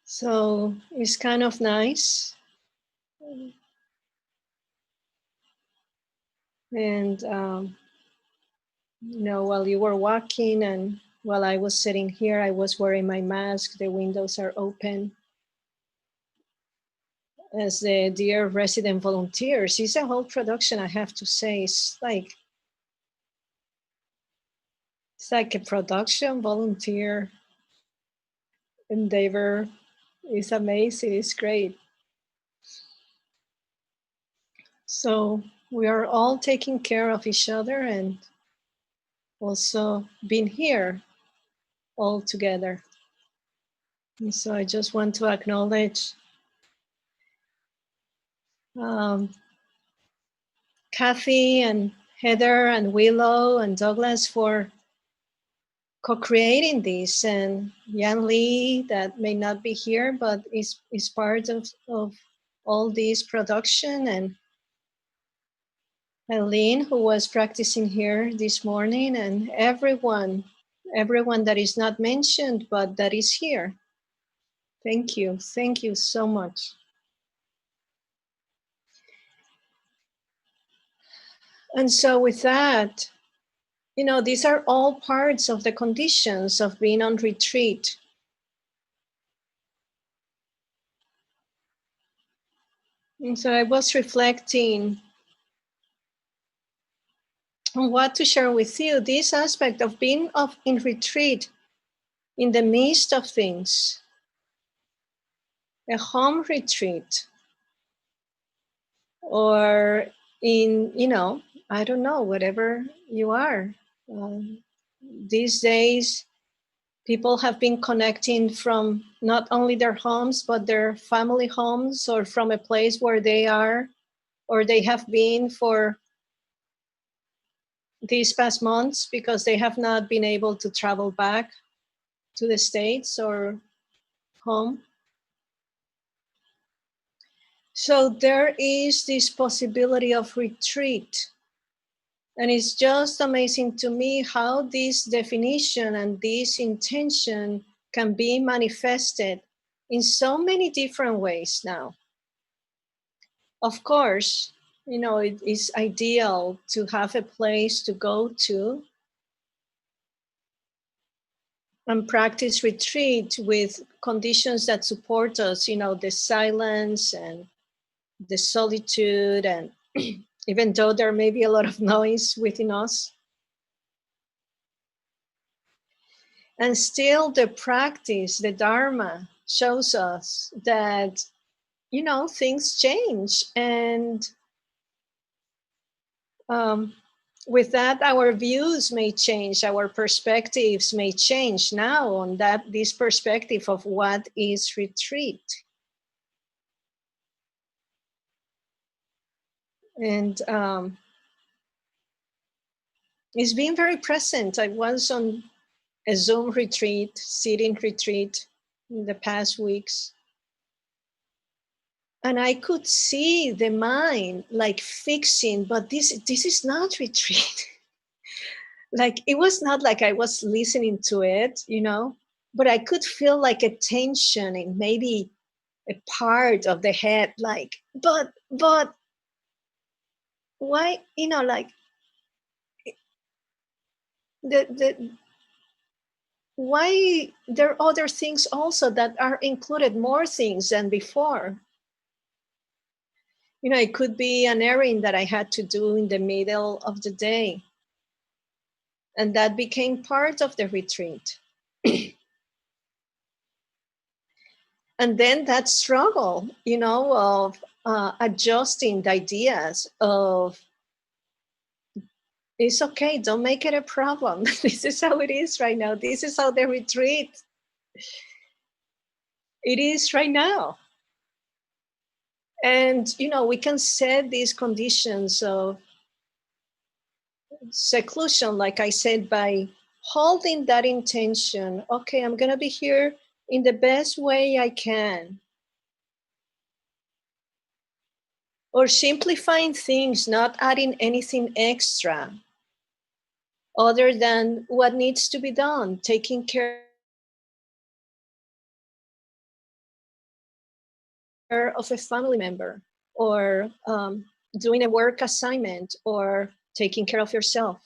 So it's kind of nice. And, you know, while you were walking and while I was sitting here, I was wearing my mask. The windows are open. As the dear resident volunteers, it's a whole production, I have to say. It's like a production volunteer endeavor. It's amazing. It's great. So we are all taking care of each other and also being here all together. And so I just want to acknowledge Kathy and Heather and Willow and Douglas for co-creating this, and Yan Lee that may not be here but is part of all this production, and Eileen who was practicing here this morning, and everyone that is not mentioned but that is here. Thank you so much. And so with that, you know, these are all parts of the conditions of being on retreat. And so I was reflecting on what to share with you, this aspect of being in retreat in the midst of things, a home retreat, or in, you know, I don't know, whatever you are. These days, people have been connecting from not only their homes, but their family homes, or from a place where they are, or they have been for these past months because they have not been able to travel back to the States or home. So there is this possibility of retreat. And it's just amazing to me how this definition and this intention can be manifested in so many different ways now. Of course, you know, it is ideal to have a place to go to and practice retreat with conditions that support us, you know, the silence and the solitude, and even though there may be a lot of noise within us. And still the practice, the Dharma, shows us that, you know, things change. And with that, our views may change, our perspectives may change now on this perspective of what is retreat. And it's been very present. I was on a Zoom retreat, sitting retreat in the past weeks. And I could see the mind like fixing, but this is not retreat. Like, it was not like I was listening to it, you know, but I could feel like a tension in maybe a part of the head, like, but why, you know, like why there are other things also that are included, more things than before. You know, it could be an errand that I had to do in the middle of the day. And that became part of the retreat. And then that struggle, you know, of adjusting the ideas of, it's okay, don't make it a problem. This is how it is right now. This is how the retreat it is right now. And, you know, we can set these conditions of seclusion, like I said, by holding that intention. Okay, I'm going to be here in the best way I can. Or simplifying things, not adding anything extra other than what needs to be done, taking care of a family member, or doing a work assignment, or taking care of yourself.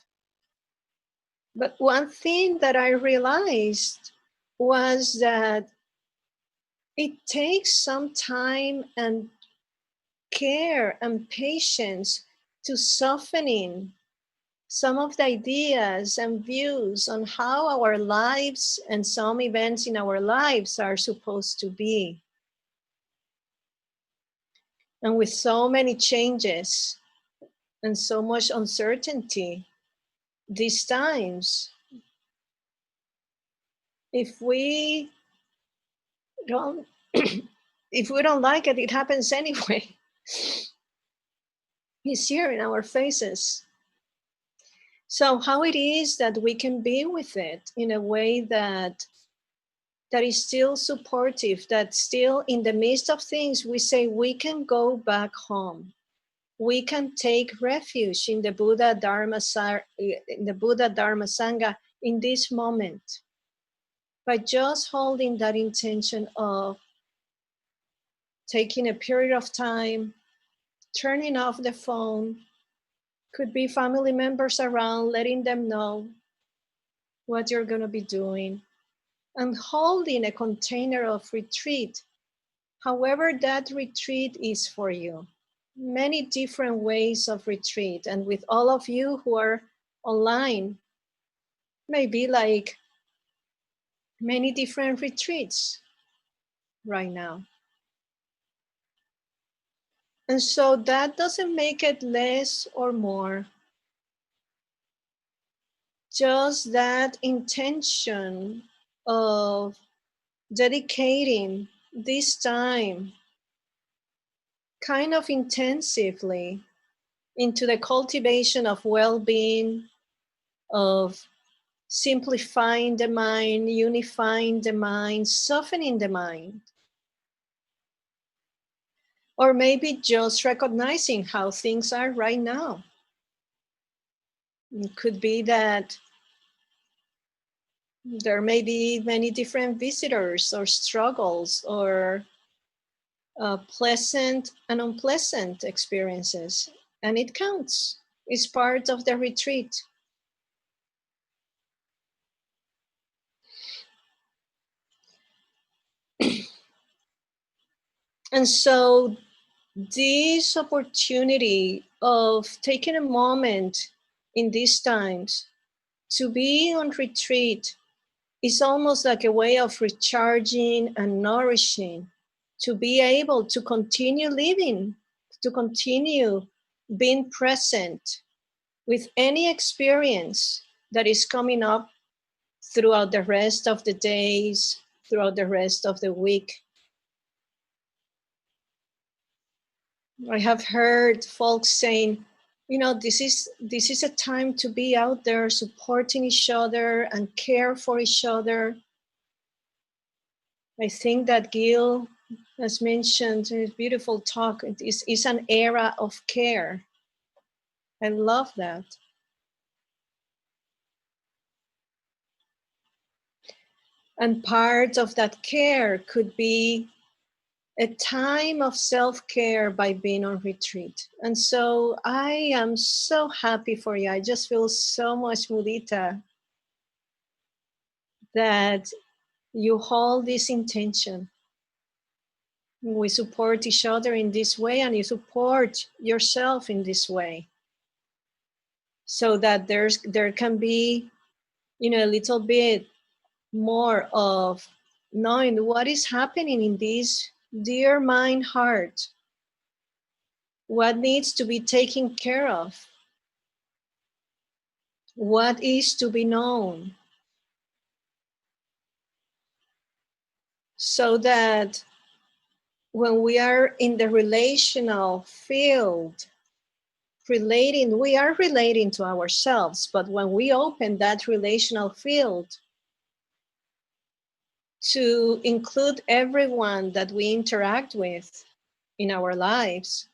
But one thing that I realized was that it takes some time and care and patience to softening some of the ideas and views on how our lives and some events in our lives are supposed to be. And with so many changes and so much uncertainty these times, if we don't if we don't like it, it happens anyway. It's here in our faces. So how it is that we can be with it in a way that is still supportive, that still in the midst of things, we say we can go back home. We can take refuge in the Buddha Dharma Sangha in this moment by just holding that intention of taking a period of time, turning off the phone, could be family members around, letting them know what you're going to be doing, and holding a container of retreat, however that retreat is for you. Many different ways of retreat, and with all of you who are online, maybe like many different retreats right now. And so that doesn't make it less or more. Just that intention of dedicating this time kind of intensively into the cultivation of well-being, of simplifying the mind, unifying the mind, softening the mind. Or maybe just recognizing how things are right now. It could be that there may be many different visitors or struggles or pleasant and unpleasant experiences. And it counts. It's part of the retreat. And so this opportunity of taking a moment in these times to be on retreat is almost like a way of recharging and nourishing, to be able to continue living, to continue being present with any experience that is coming up throughout the rest of the days, throughout the rest of the week. I have heard folks saying, you know, this is a time to be out there supporting each other and care for each other. I think that Gil has mentioned in his beautiful talk, it is an era of care. I love that. And part of that care could be a time of self-care by being on retreat. And so I am so happy for you. I just feel so much mudita that you hold this intention. We support each other in this way, and you support yourself in this way, so that there can be, a little bit more of knowing what is happening in this dear mind heart, what needs to be taken care of, what is to be known, so that when we are in the relational field, we are relating to ourselves, but when we open that relational field to include everyone that we interact with in our lives,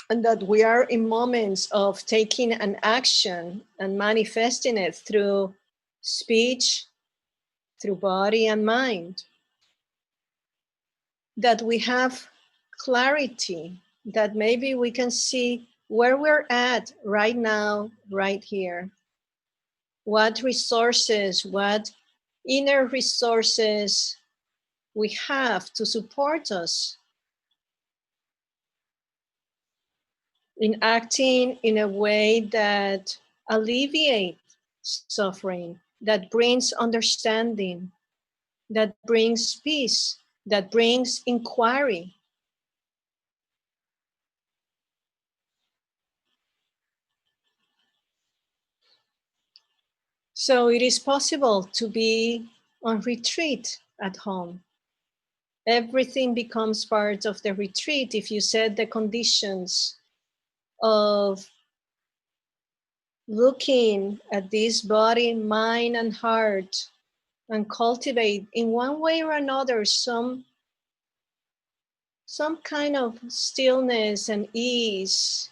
and that we are in moments of taking an action and manifesting it through speech, through body and mind, that we have clarity, that maybe we can see where we're at right now, right here. What resources, what inner resources we have to support us in acting in a way that alleviates suffering, that brings understanding, that brings peace, that brings inquiry. So it is possible to be on retreat at home. Everything becomes part of the retreat if you set the conditions of looking at this body, mind, and heart, and cultivate in one way or another some kind of stillness and ease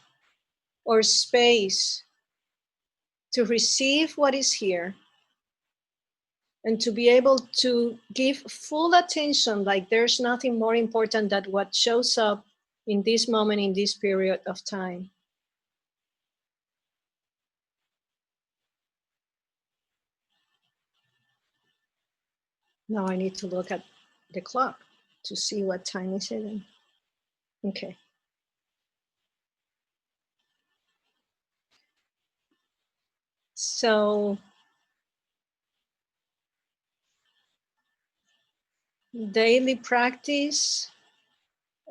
or space to receive what is here, and to be able to give full attention, like there's nothing more important than what shows up in this moment, in this period of time. Now I need to look at the clock to see what time is it. Okay. So daily practice,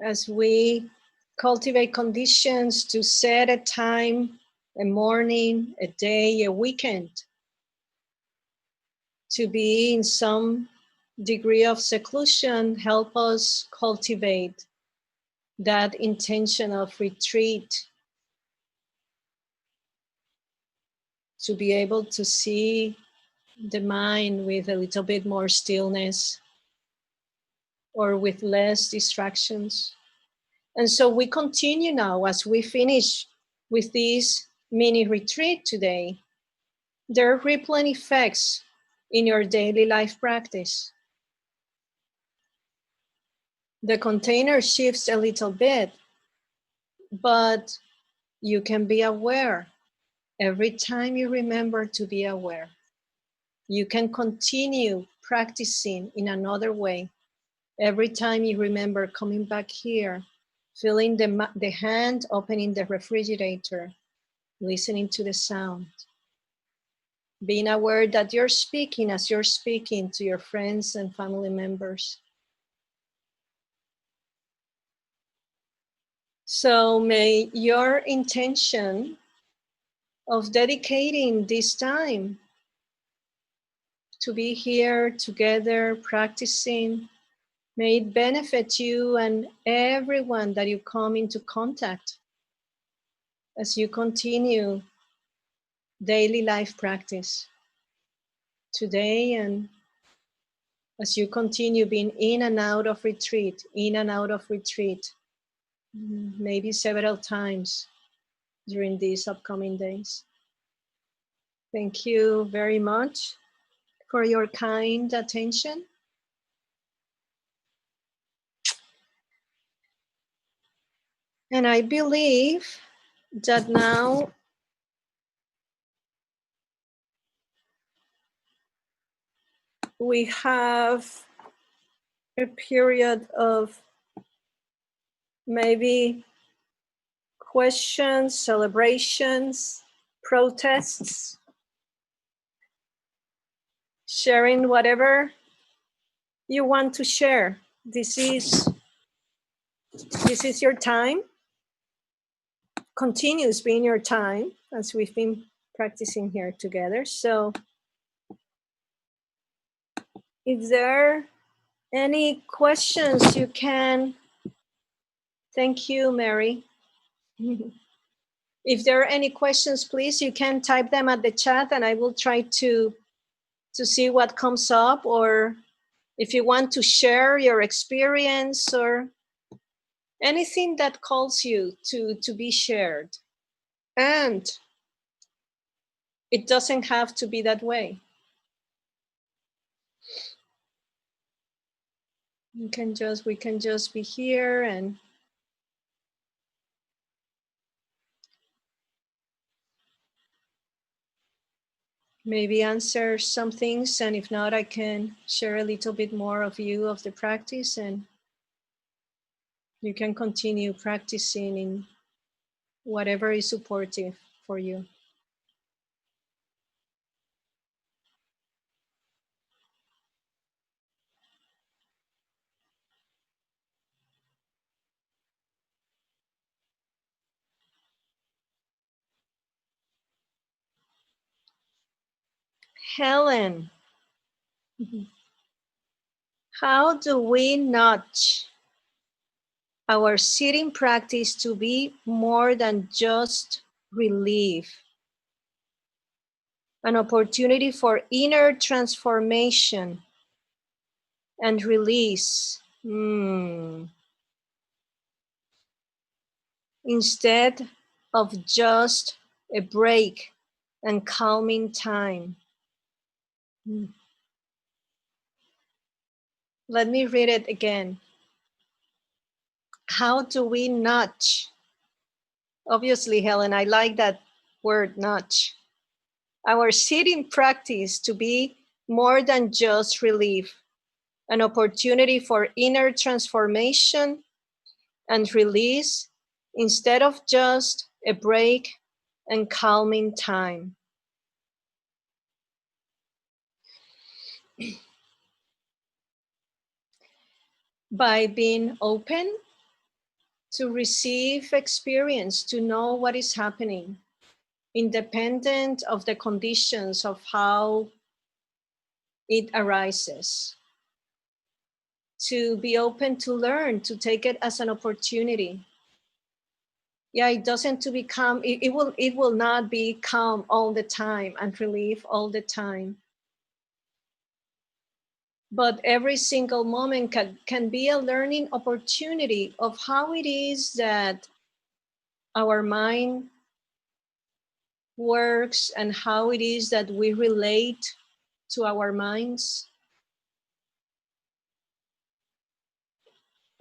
as we cultivate conditions to set a time, a morning, a day, a weekend, to be in some degree of seclusion, help us cultivate that intention of retreat, to be able to see the mind with a little bit more stillness or with less distractions. And so we continue now as we finish with this mini retreat today. There are rippling effects in your daily life practice. The container shifts a little bit, but you can be aware every time you remember to be aware. You can continue practicing in another way. Every time you remember coming back here, feeling the hand opening the refrigerator, listening to the sound, being aware that you're speaking as you're speaking to your friends and family members. So may your intention of dedicating this time to be here together practicing, may it benefit you and everyone that you come into contact as you continue daily life practice today, and as you continue being in and out of retreat, maybe several times during these upcoming days. Thank you very much for your kind attention. And I believe that now we have a period of maybe questions, celebrations, protests, sharing whatever you want to share. This is your time. Continues being your time as we've been practicing here together. So if there are any questions, you can. Thank you, Mary. If there are any questions, please, you can type them at the chat and I will try to see what comes up, or if you want to share your experience or anything that calls you to be shared. And it doesn't have to be that way. We can just be here and maybe answer some things, and if not, I can share a little bit more of the practice, and you can continue practicing in whatever is supportive for you. Helen, how do we nudge our sitting practice to be more than just relief? An opportunity for inner transformation and release. Instead of just a break and calming time. Let me read it again. How do we nudge? Obviously, Helen, I like that word, nudge. Our sitting practice to be more than just relief, an opportunity for inner transformation and release instead of just a break and calming time. By being open to receive experience, to know what is happening, independent of the conditions of how it arises. To be open to learn, to take it as an opportunity. Yeah, it doesn't to become, it will not be calm all the time and relief all the time. But every single moment can be a learning opportunity of how it is that our mind works and how it is that we relate to our minds.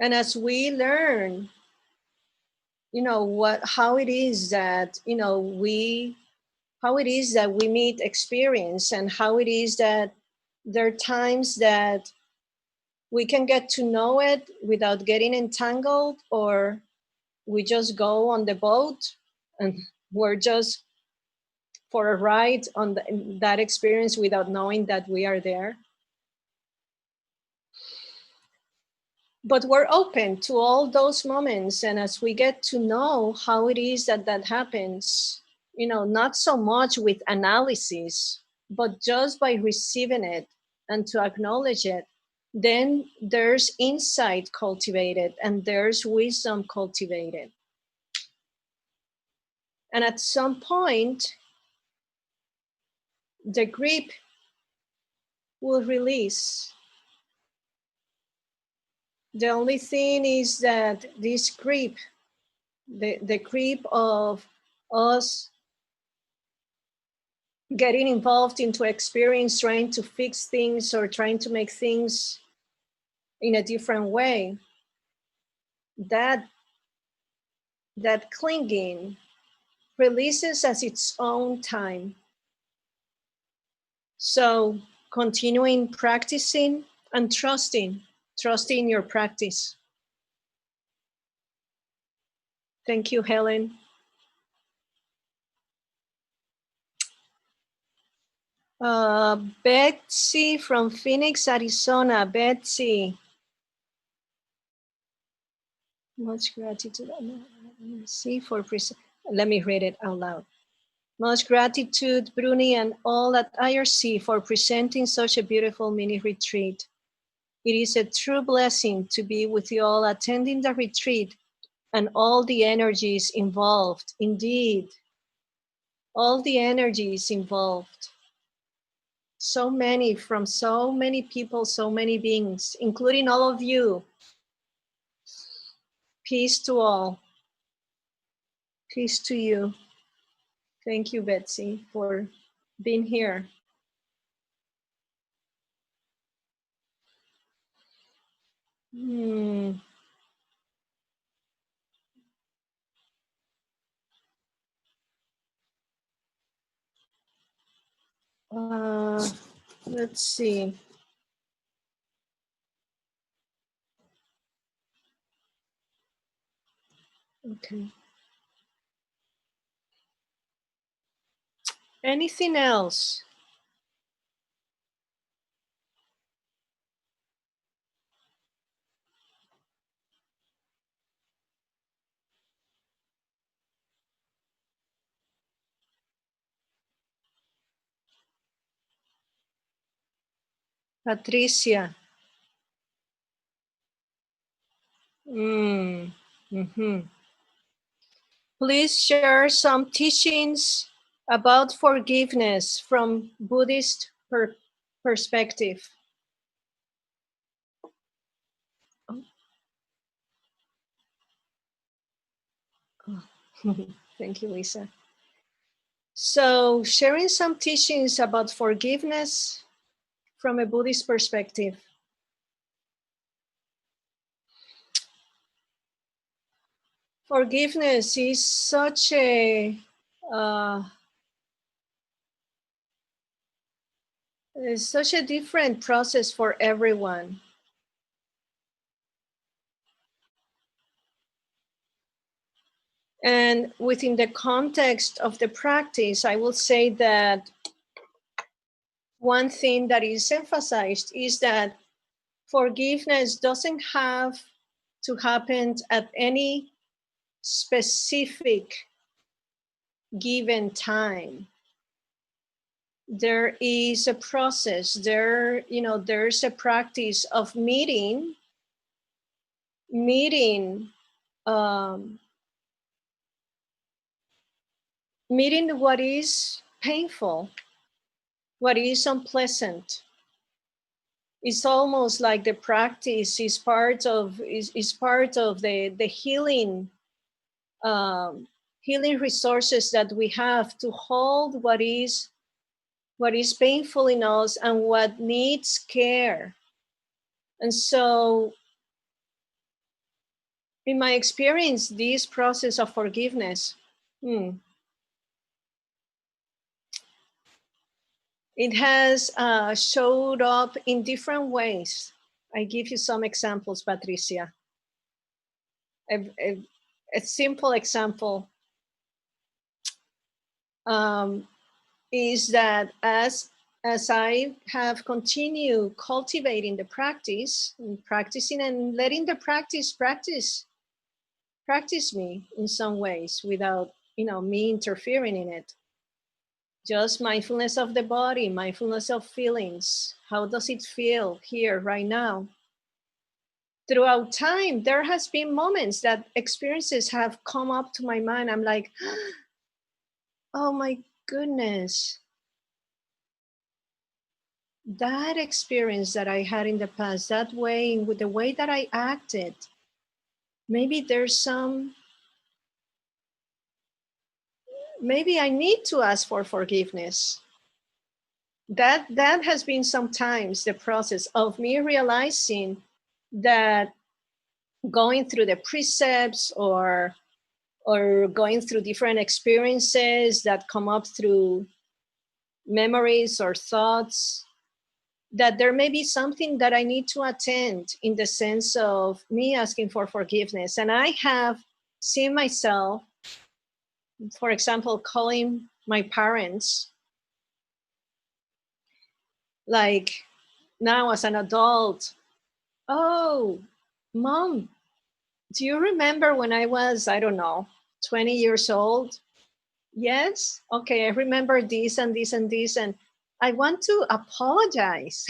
And as we learn, how it is that, how it is that we meet experience, and how it is that there are times that we can get to know it without getting entangled, or we just go on the boat and we're just for a ride on that experience without knowing that we are there. But we're open to all those moments, and as we get to know how it is that happens, not so much with analysis, but just by receiving it and to acknowledge it, then there's insight cultivated and there's wisdom cultivated. And at some point, the grip will release. The only thing is that this grip, the grip of us getting involved into experience, trying to fix things or trying to make things in a different way, that clinging releases at its own time. So continuing practicing and trusting your practice. Thank you, Helen. Betsy from Phoenix, Arizona. Betsy. Much gratitude. Let me read it out loud. Much gratitude, Bruni, and all at IRC for presenting such a beautiful mini retreat. It is a true blessing to be with you all attending the retreat and all the energies involved. Indeed, all the energies involved. So many from so many people, so many beings, including all of you. Peace to all. Peace to you. Thank you, Betsy, for being here. Let's see. Okay. Anything else? Patricia. Please share some teachings about forgiveness from Buddhist perspective. Thank you, Lisa. So, sharing some teachings about forgiveness from a Buddhist perspective. Forgiveness is such a different process for everyone. And within the context of the practice, I will say that one thing that is emphasized is that forgiveness doesn't have to happen at any specific given time. There is a process, there's a practice of meeting what is painful, what is unpleasant. It's almost like the practice is part of the healing healing resources that we have to hold what is painful in us and what needs care. And so, in my experience, this process of forgiveness, it has showed up in different ways. I give you some examples, Patricia. A simple example is that as I have continued cultivating the practice and practicing and letting the practice me in some ways without me interfering in it. Just mindfulness of the body, mindfulness of feelings. How does it feel here right now? Throughout time, there has been moments that experiences have come up to my mind. I'm like, oh my goodness. That experience that I had in the past, that way, with the way that I acted, maybe maybe I need to ask for forgiveness. That has been sometimes the process of me realizing that going through the precepts or going through different experiences that come up through memories or thoughts, that there may be something that I need to attend in the sense of me asking for forgiveness. And I have seen myself, for example, calling my parents, like now as an adult, oh, Mom, do you remember when I was, I don't know, 20 years old? Yes? Okay, I remember this and this and this, and I want to apologize.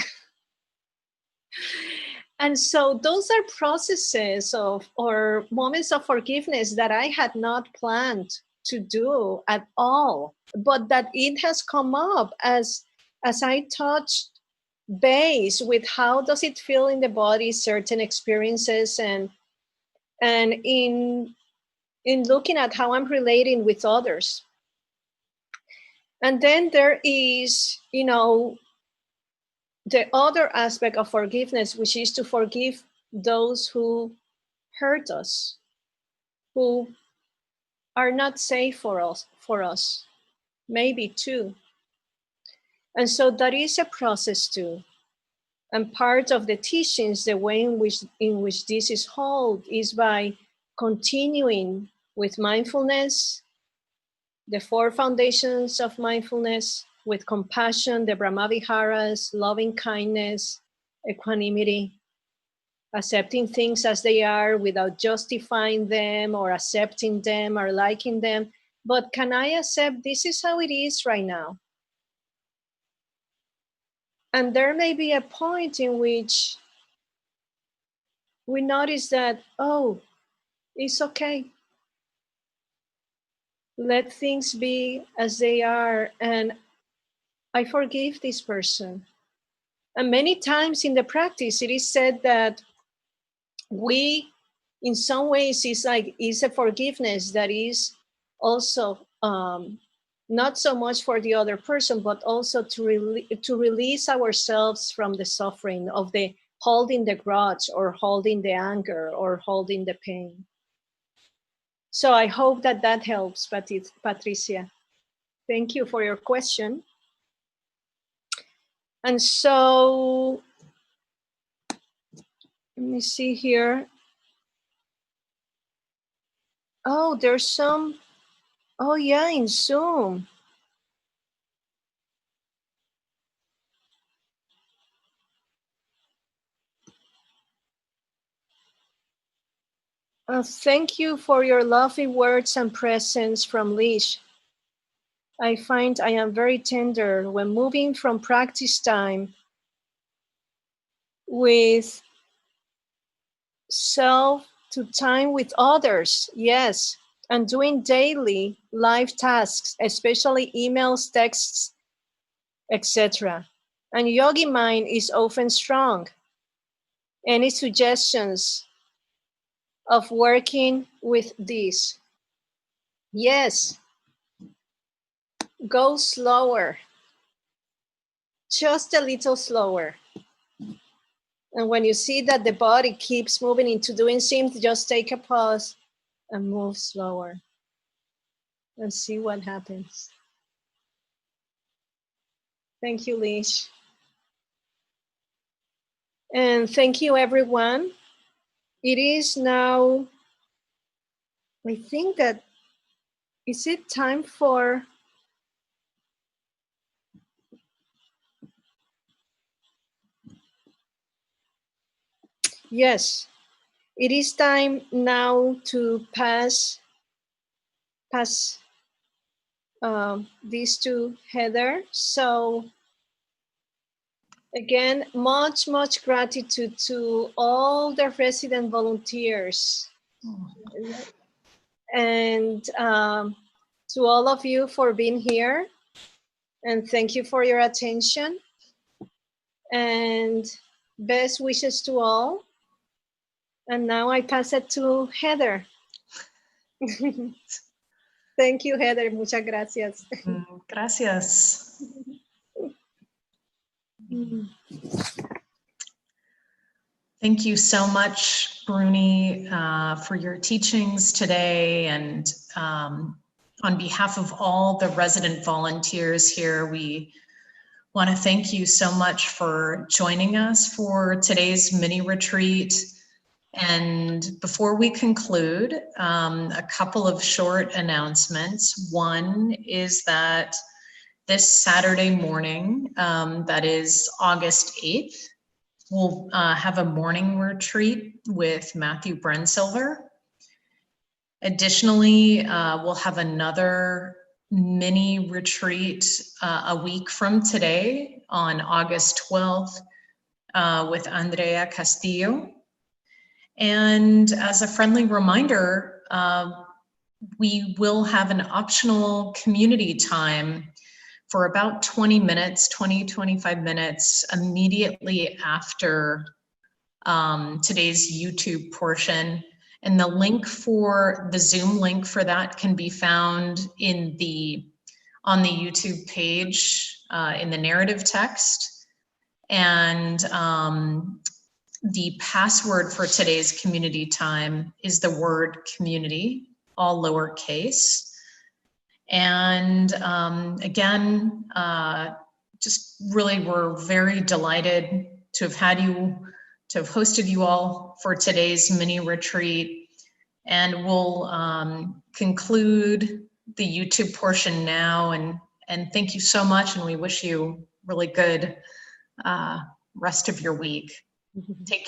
And so those are processes of or moments of forgiveness that I had not planned to do at all, but that it has come up as I touched base with how does it feel in the body, certain experiences, and in looking at how I'm relating with others. And then there is, you know, the other aspect of forgiveness, which is to forgive those who hurt us, who are not safe for us, maybe too. And so that is a process too. And part of the teachings, the way in which this is held, is by continuing with mindfulness, the 4 foundations of mindfulness, with compassion, the Brahmaviharas, loving kindness, equanimity, accepting things as they are without justifying them or accepting them or liking them. But can I accept this is how it is right now? And there may be a point in which we notice that, oh, it's okay. Let things be as they are, and I forgive this person. And many times in the practice, it is said that we, in some ways, is a forgiveness that is also not so much for the other person, but also to release ourselves from the suffering of the holding the grudge or holding the anger or holding the pain. So I hope that that helps, Patricia. Thank you for your question. And so, let me see here. Oh, there's some, oh yeah, in Zoom. Thank you for your lovely words and presence from Lish. I find I am very tender when moving from practice time with self to time with others. Yes, and doing daily life tasks, especially emails, texts, etc. And yogi mind is often strong. Any suggestions of working with this? Yes, go slower, just a little slower. And when you see that the body keeps moving into doing things, just take a pause and move slower and see what happens. Thank you, Lish. And thank you, everyone. It is now, I think that, is it time for, yes, it is time now to pass these to Heather. So again, much gratitude to all the resident volunteers. And to all of you for being here. And thank you for your attention. And best wishes to all. And now I pass it to Heather. Thank you, Heather. Muchas gracias. Gracias. Thank you so much, Bruni, for your teachings today. And on behalf of all the resident volunteers here, we want to thank you so much for joining us for today's mini retreat. And before we conclude, a couple of short announcements. One is that this Saturday morning, that is August 8th, we'll have a morning retreat with Matthew Brensilver. Additionally, we'll have another mini retreat a week from today on August 12th with Andrea Castillo. And as a friendly reminder, we will have an optional community time for about 20 minutes, 25 minutes immediately after today's YouTube portion. And the link for the Zoom link for that can be found on the YouTube page in the narrative text. And the password for today's community time is the word community, all lowercase. And again, just really, we're very delighted to have hosted you all for today's mini retreat. And we'll conclude the YouTube portion now. And thank you so much. And we wish you really good rest of your week. Take care.